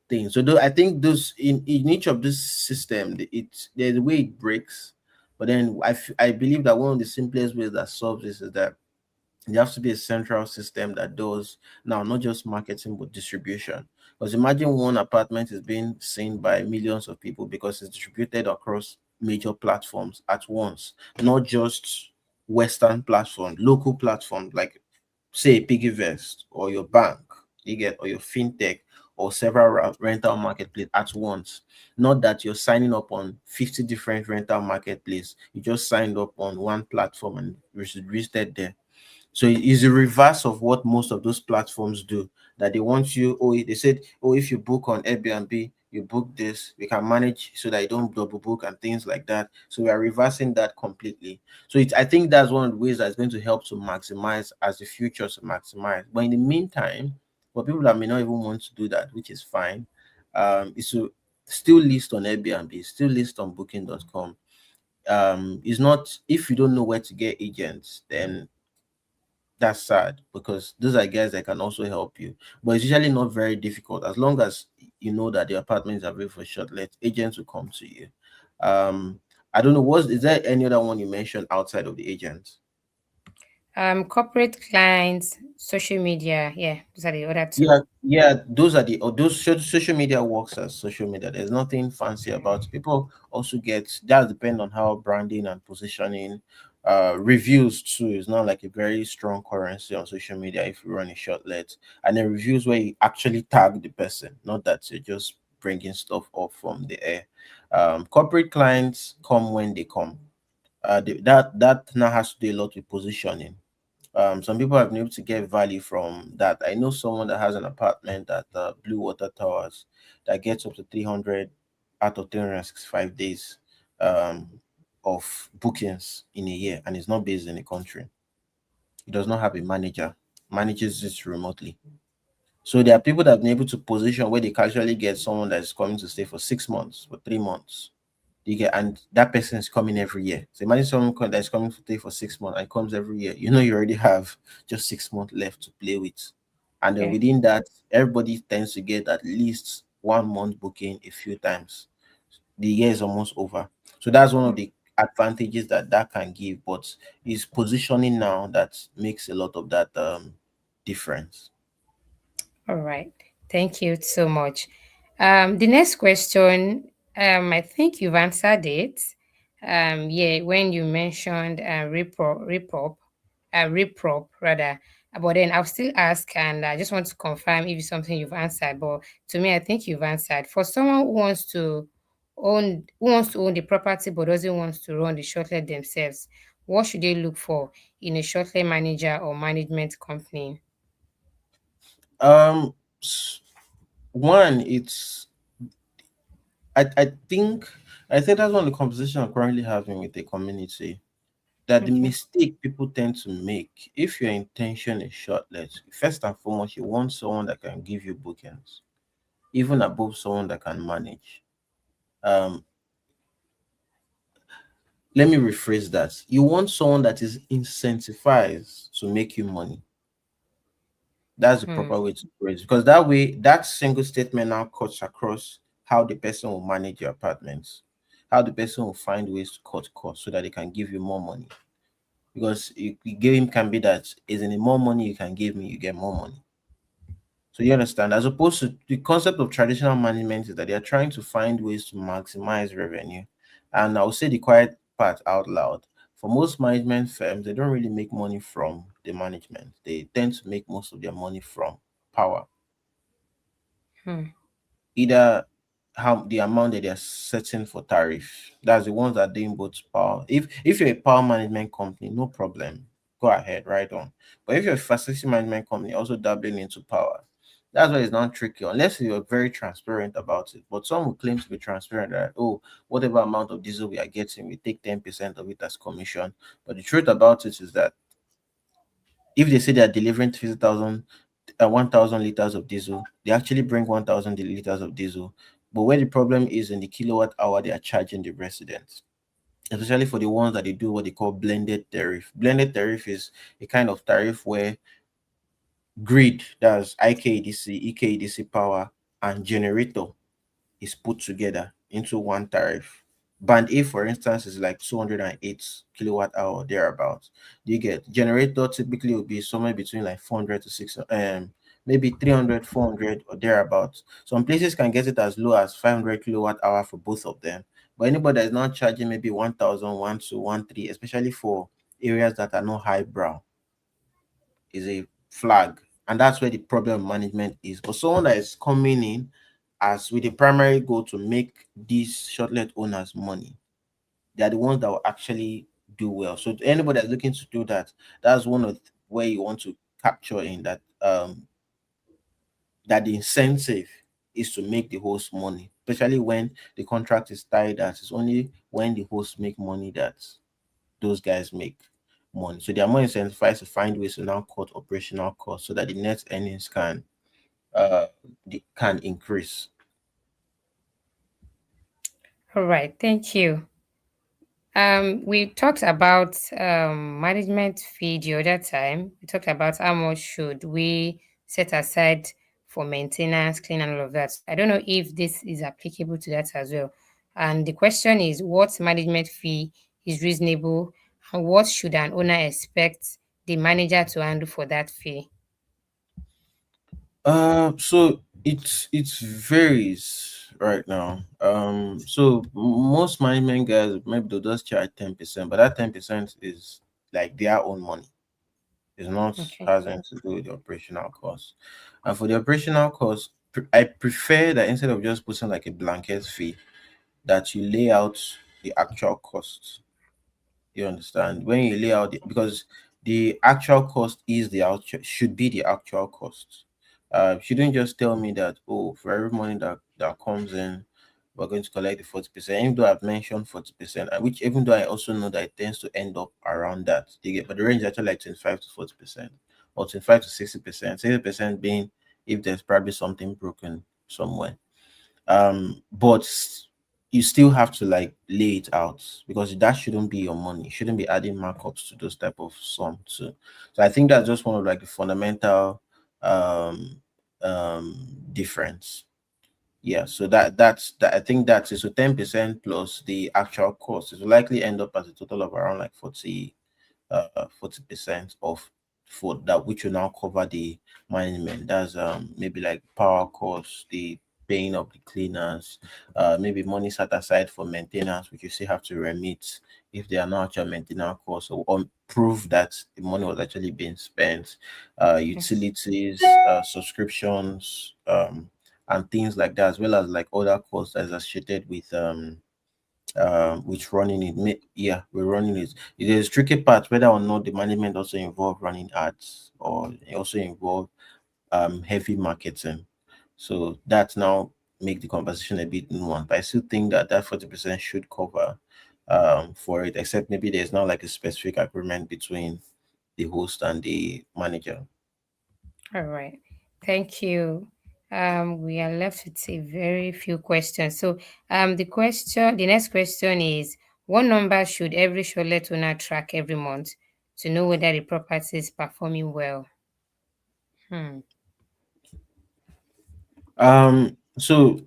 things. So I think those in each of this system, it's there's a way it breaks, but then I believe that one of the simplest ways that solves this is that there has to be a central system that does now not just marketing but distribution. Because imagine one apartment is being seen by millions of people because it's distributed across major platforms at once, not just Western platform, local platforms like say Piggyvest or your bank, you get, or your fintech or several rental marketplace at once. Not that you're signing up on 50 different rental marketplace. You just signed up on one platform and registered there. So it's the reverse of what most of those platforms do. That they want you, oh, they said, oh, if you book on Airbnb, you book this, we can manage so that you don't double book and things like that. So we are reversing that completely. So I think that's one of the ways that's going to help to maximize as the future to maximize. But in the meantime, for people that may not even want to do that, which is fine, is to still list on Airbnb, still list on Booking.com, It's not, if you don't know where to get agents, then that's sad, because those are guys that can also help you. But it's usually not very difficult as long as you know that the apartment is available for shortlet. Agents will come to you. Um, I don't know. Was is there any other one you mentioned outside of the agents? Corporate clients, social media. Yeah, those are the other two. Yeah, yeah, those are the, or those social media works as social media. There's nothing fancy about it. People also get that, depend on how branding and positioning, reviews too is not like a very strong currency on social media if you run a shortlet. And then reviews where you actually tag the person, not that you're just bringing stuff up from the air. Corporate clients come when they come. That now has to do a lot with positioning. Some people have been able to get value from that. I know someone that has an apartment at Blue Water Towers that gets up to 300 out of 365 days um, of bookings in a year, and is not based in the country. He does not have a manager, manages this remotely. So there are people that have been able to position where they casually get someone that is coming to stay for 6 months, for 3 months. You get, and that person is coming every year. So imagine someone that's coming to stay for 6 months and comes every year. You know, you already have just 6 months left to play with, and then Yeah. within that, everybody tends to get at least 1 month booking a few times. The year is almost over. So that's one of the advantages that that can give, but it's positioning now that makes a lot of that difference. All right. Thank you so much. The next question, I think you've answered it. Yeah, when you mentioned Rayprop rather. But then I'll still ask, and I just want to confirm if it's something you've answered. But to me, I think you've answered. For someone who wants to own the property but doesn't want to run the shortlet themselves, what should they look for in a shortlet manager or management company? Um, s- One, it's I, I think I think that's one of the conversations I'm currently having with the community. That the Okay. mistake people tend to make, if your intention is shortlet, first and foremost, you want someone that can give you bookings, even above someone that can manage. Um, Let me rephrase that. You want someone that is incentivized to make you money. That's the Hmm. proper way to phrase it. Because that way, that single statement now cuts across how the person will manage your apartments, how the person will find ways to cut costs so that they can give you more money. Because you give him can be that, is in the more money you can give me, you get more money. So you understand, as opposed to the concept of traditional management is that they are trying to find ways to maximize revenue. And I'll say the quiet part out loud. For most management firms, they don't really make money from the management. They tend to make most of their money from power, Hmm. either how the amount that they're setting for tariff. That's the ones that are doing both power. If you're a power management company, no problem. Go ahead, right on. But if you're a facility management company also dabbling into power, that's why it's not tricky unless you're very transparent about it. But some will claim to be transparent that, oh, whatever amount of diesel we are getting, we take 10% of it as commission. But the truth about it is that if they say they are delivering 50,000 1,000 liters of diesel, they actually bring 1,000 liters of diesel. But where the problem is in the kilowatt hour they are charging the residents, especially for the ones that they do what they call blended tariff. Blended tariff is a kind of tariff where grid, that's IKDC, EKDC power, and generator is put together into one tariff. Band A, for instance, is like 208 kilowatt hour thereabouts. You get generator typically will be somewhere between like 400 to 600, maybe 300, 400 or thereabouts. Some places can get it as low as 500 kilowatt hour for both of them. But anybody that is not charging maybe 1,000, 1, 2, 1, 3, especially for areas that are not highbrow, is a flag. And that's where the problem management is. But someone that is coming in as with the primary goal to make these shortlet owners money, they are the ones that will actually do well. So to anybody that's looking to do that, that's one of where you want to capture in that, that the incentive is to make the host money, especially when the contract is tied that it's only when the hosts make money that those guys make money. So they are more incentivized to find ways to now cut operational costs so that the net earnings uh can increase. All right. Thank you. We talked about management fee the other time. We talked about how much should we set aside for maintenance, clean, and all of that. I don't know if this is applicable to that as well. And the question is, what management fee is reasonable, and what should an owner expect the manager to handle for that fee? So it varies right now. So most management guys maybe they'll just charge 10%, but that 10% is like their own money. It's not Okay. has anything to do with the operational cost. And for the operational cost, I prefer that instead of just putting like a blanket fee, that you lay out the actual costs. You understand? When you lay out because the actual cost is the actual should be the actual cost. She didn't just tell me that, oh, for every money that comes in, we're going to collect the 40%. Even though I've mentioned 40%, which even though I also know that it tends to end up around that. You get, but the range is actually like 25 to 40%, or 25 to 60%. 60% being if there's probably something broken somewhere. But you still have to like lay it out because that shouldn't be your money. You shouldn't be adding markups to those type of sum too. So I think that's just one of like the fundamental um difference. Yeah, so that's that. I think that's it. So 10% plus the actual cost, it will likely end up as a total of around like 40% of for that, which will now cover the management. That's maybe like power costs, the paying of the cleaners, maybe money set aside for maintenance, which you still have to remit if they are not actual maintenance costs, or prove that the money was actually being spent, Yes. utilities, subscriptions, and things like that, as well as like other costs as associated with running it. Yeah, we're running it. It is tricky part whether or not the management also involve running ads or also involve heavy marketing. So that's now make the conversation a bit nuanced. But I still think that that 40% should cover for it, except maybe there's now like a specific agreement between the host and the manager. All right. Thank you. We are left with a very few questions. So, the next question is, what number should every Shortlet owner track every month to know whether the property is performing well? Hmm. So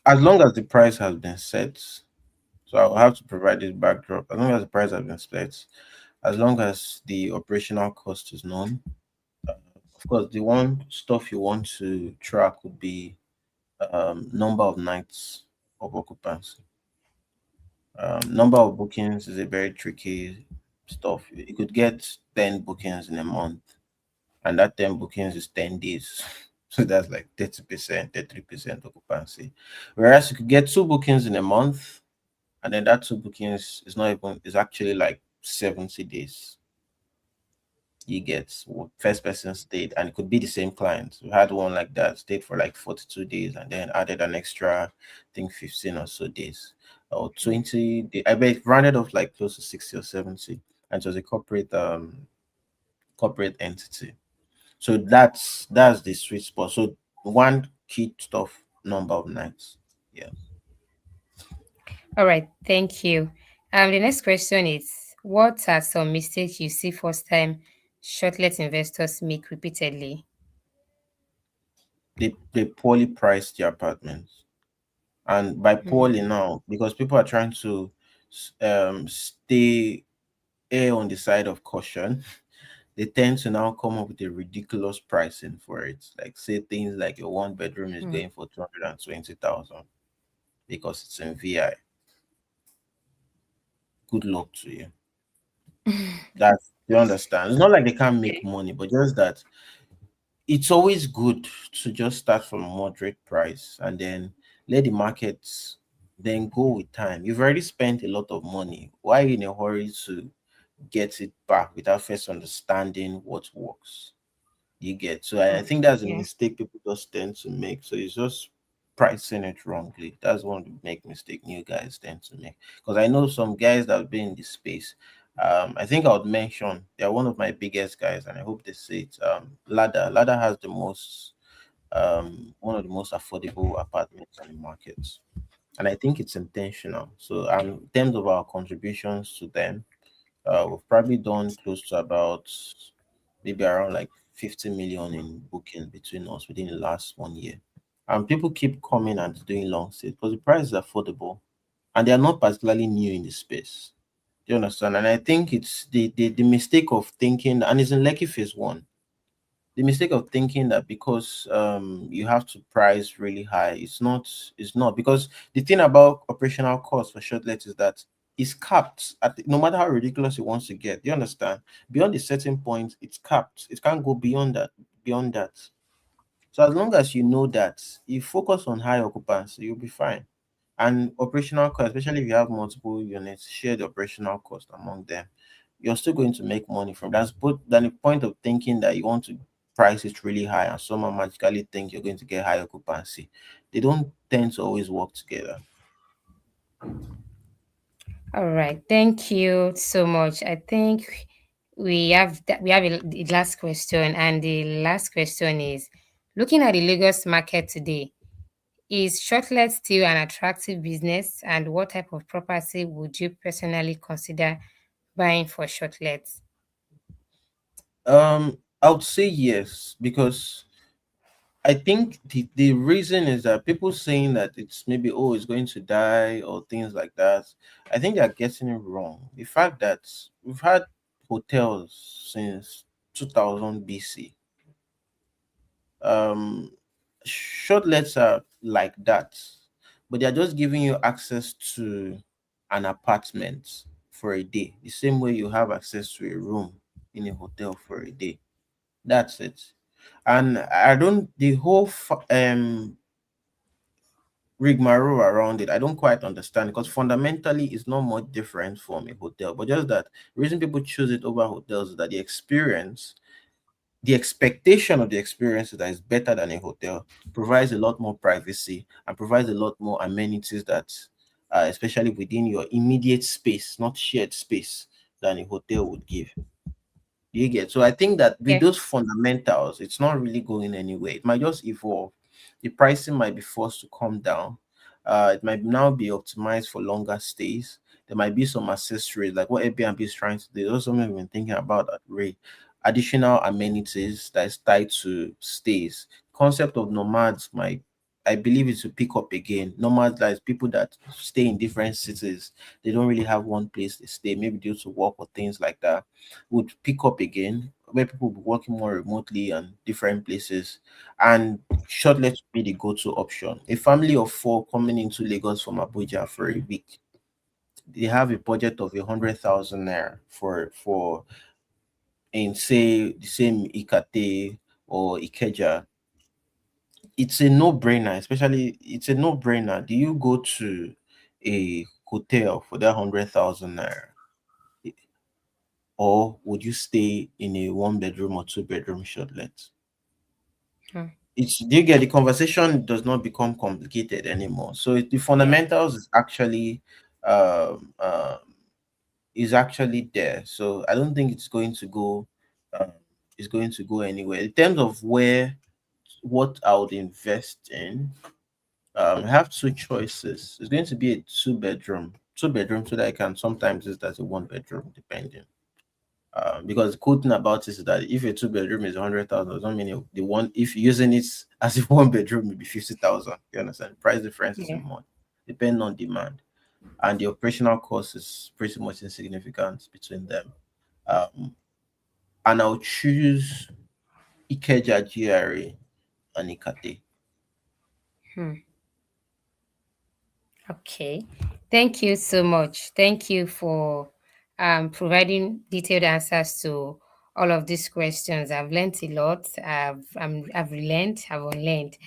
as long as the price has been set, so I'll have to provide this backdrop. As long as the price has been set, as long as the operational cost is known, of course, the one stuff you want to track would be number of nights of occupancy. Number of bookings is a very tricky stuff. You could get 10 bookings in a month, and that 10 bookings is 10 days. So that's like 30%, 33% occupancy. Whereas you could get two bookings in a month, and then that two bookings is not even, is actually like 70 days. You get first person stayed, and it could be the same client. We had one like that, stayed for like 42 days and then added an extra, I think 15 or so days, or 20 I bet rounded off like close to 60 or 70, and it was a corporate entity. So that's the sweet spot. So one key stuff, number of nights. Yeah. All right. Thank you. The next question is, what are some mistakes you see first time Shortlet investors make repeatedly? They poorly priced the apartments, and by poorly Hmm. now, because people are trying to stay err on the side of caution, they tend to now come up with a ridiculous pricing for it. Like say things like your one bedroom is Hmm. going for 220,000 because it's in VI. Good luck to you. That you understand. It's not like they can't make Okay. money, but just that it's always good to just start from a moderate price and then let the markets then go with time. You've already spent a lot of money. Why are you in a hurry to get it back without first understanding what works? You get, so I Hmm. think that's a Yeah. mistake people just tend to make. So it's just pricing it wrongly. That's one of the make mistake new guys tend to make. Because I know some guys that have been in this space. I think I would mention they're one of my biggest guys, and I hope they say it. Ladder has the most one of the most affordable apartments on the market. and I think it's intentional. So, in terms of our contributions to them, we've probably done close to about maybe around like 50 million in booking between us within the last 1 year. And people keep coming and doing long stays because the price is affordable and they are not particularly new in the space. Do you understand? And I think it's the mistake of thinking, and it's in Lekki phase one, the mistake of thinking that because you have to price really high, it's not because the thing about operational cost for shortlet is that it's capped at no matter how ridiculous it wants to get. Do you understand? Beyond a certain point, it's capped. It can't go beyond that. So as long as you know that, you focus on high occupancy, you'll be fine. And operational cost, especially if you have multiple units, share the operational cost among them. You're still going to make money from that. But then the point of thinking that you want to price it really high and someone magically think you're going to get high occupancy, they don't tend to always work together. All right, thank you so much. I think we have the last question, and the last question is: looking at the Lagos market today, is shortlet still an attractive business, and what type of property would you personally consider buying for shortlets? I would say yes, because I think the reason is that people saying that it's maybe, oh, it's going to die or things like that. I think they're getting it wrong. The fact that we've had hotels since 2000 BC. Um, Shortlets are like that, but they're just giving you access to an apartment for a day, the same way you have access to a room in a hotel for a day. That's it. And I don't the whole rigmarole around it, I don't quite understand, because fundamentally it's not much different from a hotel, but just that the reason people choose it over hotels is that the expectation of the experience that is better than a hotel, provides a lot more privacy and provides a lot more amenities that especially within your immediate space, not shared space, than a hotel would give. You get? So I think that with Yeah. those fundamentals, it's not really going anywhere. It might just evolve. The pricing might be forced to come down. It might now be optimized for longer stays. There might be some accessories like what Airbnb is trying to do. That's something we've been thinking about at Ray. Additional amenities that is tied to stays. Concept of nomads might, I believe, it will pick up again. Nomads, that is people that stay in different cities. They don't really have one place to stay, maybe due to work or things like that, would pick up again, where people will be working more remotely and different places. And shortlet would be the go-to option. A family of four coming into Lagos from Abuja for a week, they have a budget of 100,000 naira for in say the same Ikate or Ikeja. It's a no-brainer, especially it's a no-brainer. Do you go to a hotel for that 100,000 naira, or would you stay in a one-bedroom or two-bedroom shortlet? Hmm. It's Do you get, the conversation does not become complicated anymore. So the Yeah. fundamentals um, um, is actually there. So I don't think um, it's going to go anywhere. In terms of what I would invest in, I have two choices. It's going to be a two bedroom, so that I can sometimes use it as a one bedroom, depending. Because the cool thing about it is that if a two-bedroom is 100,000, does not mean the one, if you're using it as a one-bedroom, will be 50,000. You understand? Price difference is Yeah. more, depending on demand, and the operational cost is pretty much insignificant between them. Um, and I'll choose Ikeja GRA and Ikate. Hmm. Okay. Thank you so much. Thank you for providing detailed answers to all of these questions. I've learned a lot. I've relearned, I've unlearned.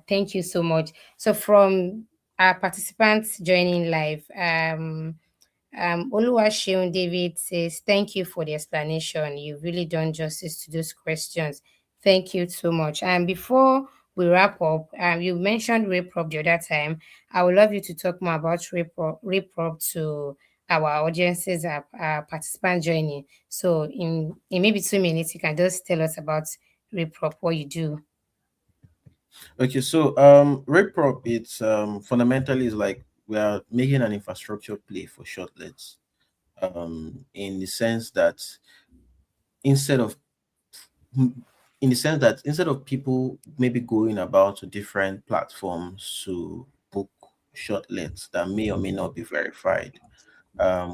Thank you so much. So from our participants joining live, Oluwaseun David says, thank you for the explanation. You've really done justice to those questions. Thank you so much. And before we wrap up, you mentioned Rayprop the other time. I would love you to talk more about Rayprop to our audiences, our participants joining. So in maybe 2 minutes, you can just tell us about Rayprop, what you do. Okay, so Rayprop, it's fundamentally is like we are making an infrastructure play for shortlets. In the sense that instead of in the sense that instead of people maybe going about to different platforms to book shortlets that may or may not be verified,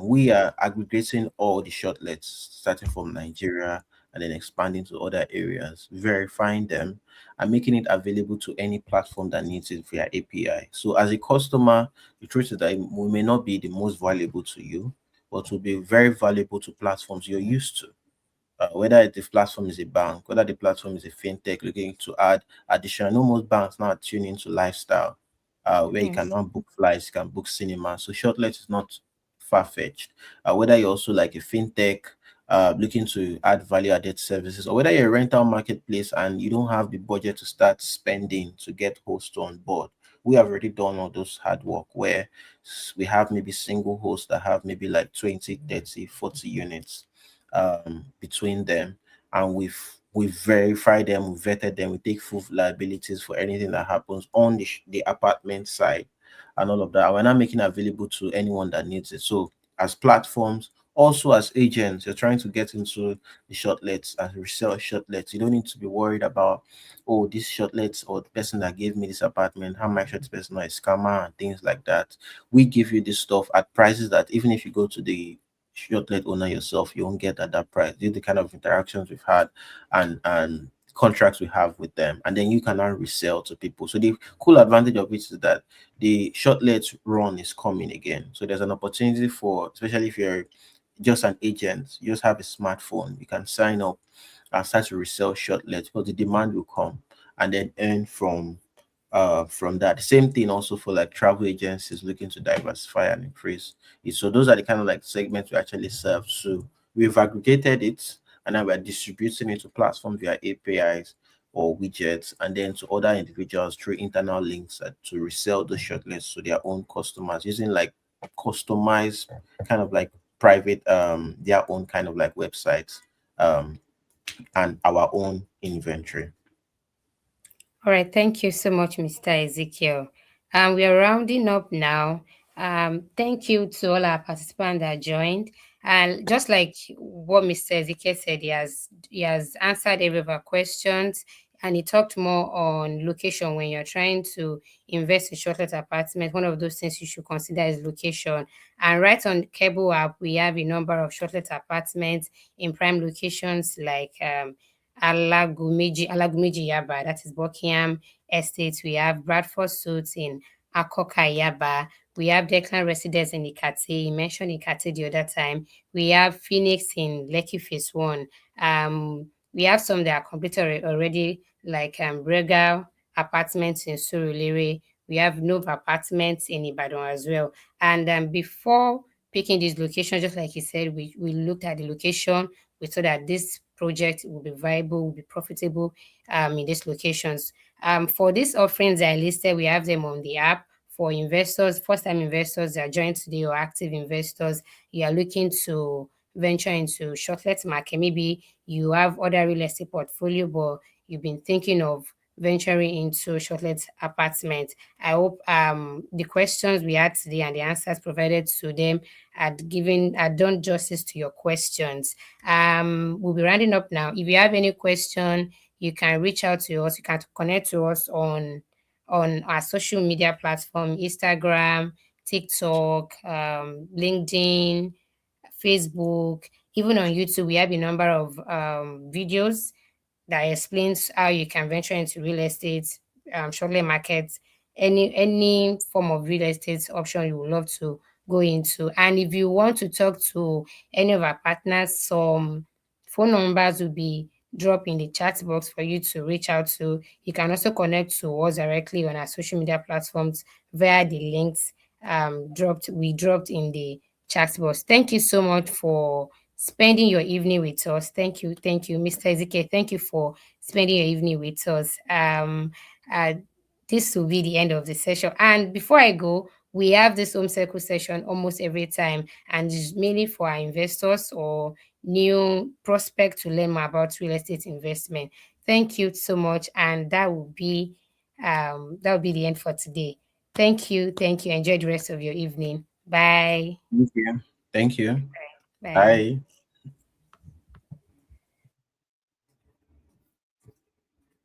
we are aggregating all the shortlets starting from Nigeria and then expanding to other areas, verifying them, and making it available to any platform that needs it via API. So, as a customer, the truth is that we may not be the most valuable to you, but will be very valuable to platforms you're used to, whether the platform is a bank, whether the platform is a fintech looking to add additional. I know most banks now are tuning into lifestyle, where you can Yes. now book flights, you can book cinema. So Shortlet is not far fetched. Whether you're also like a fintech looking to add value added services, or whether you're a rental marketplace and you don't have the budget to start spending to get hosts on board. We have already done all those hard work where we have maybe single hosts that have maybe like 20, 30, 40 units between them, and we've verified them, we vetted them, we take full liabilities for anything that happens on the apartment side and all of that. And we're not making available to anyone that needs it. So as platforms, also as agents, you're trying to get into the shortlets and resell shortlets. You don't need to be worried about, oh, this shortlets or the person that gave me this apartment, how much this person is scammer and things like that. We give you this stuff at prices that even if you go to the shortlet owner yourself, you won't get at that price. Due to the kind of interactions we've had and contracts we have with them, and then you can now resell to people. So the cool advantage of it is that the shortlet run is coming again. So there's an opportunity for, especially if you're just an agent, you just have a smartphone, you can sign up and start to resell shortlets because the demand will come and then earn from that. Same thing also for like travel agencies looking to diversify and increase it. So those are the kind of like segments we actually serve. So we've aggregated it and now we're distributing it to platforms via APIs or widgets, and then to other individuals through internal links to resell the shortlists to their own customers using like customized kind of like private their own kind of like websites um and our own inventory. All right, thank you so much, Mr. Ezekiel. We are rounding up now. Thank you to all our participants that joined. And just like what Mr. Ezekiel said, he has answered every of our questions, and he talked more on location. When you're trying to invest in shortlet apartment, one of those things you should consider is location. And right on Keble app, we have a number of shortlet apartments in prime locations like Alagumeji Yaba, that is Buckingham Estate. We have Bradford Suits in Akoka Yaba. We have Declan Residence in Ikate. You mentioned Ikate the other time. We have Phoenix in Lekki Phase 1. We have some that are completed already, like Regal Apartments in Surulere. We have Nova Apartments in Ibadan as well. And before picking this location, just like he said, we looked at the location. We saw that this project will be viable, will be profitable in these locations. For these offerings that I listed, we have them on the app for investors, first-time investors that are joined today or active investors. You are looking to venture into shortlet market. Maybe you have other real estate portfolio, but you've been thinking of venturing into shortlet apartment. I hope the questions we had today and the answers provided to them had done justice to your questions. We'll be rounding up now. If you have any question, you can reach out to us. You can connect to us on our social media platform, Instagram, TikTok, LinkedIn, Facebook, even on YouTube. We have a number of videos that explains how you can venture into real estate, shortly markets, any form of real estate option you would love to go into. And if you want to talk to any of our partners, some phone numbers will be dropped in the chat box for you to reach out to. You can also connect to us directly on our social media platforms via the links dropped in the chat box. Thank you so much for spending your evening with us. Thank you, Mr. Ezekiel. Thank you for spending your evening with us. Uh, this will be the end of the session. And before I go, we have this home circle session almost every time, and it's mainly for our investors or new prospect to learn more about real estate investment. Thank you so much, and that will be That will be the end for today. Thank you. Thank you. Enjoy the rest of your evening. Bye. Thank you. Thank you. Bye. Bye.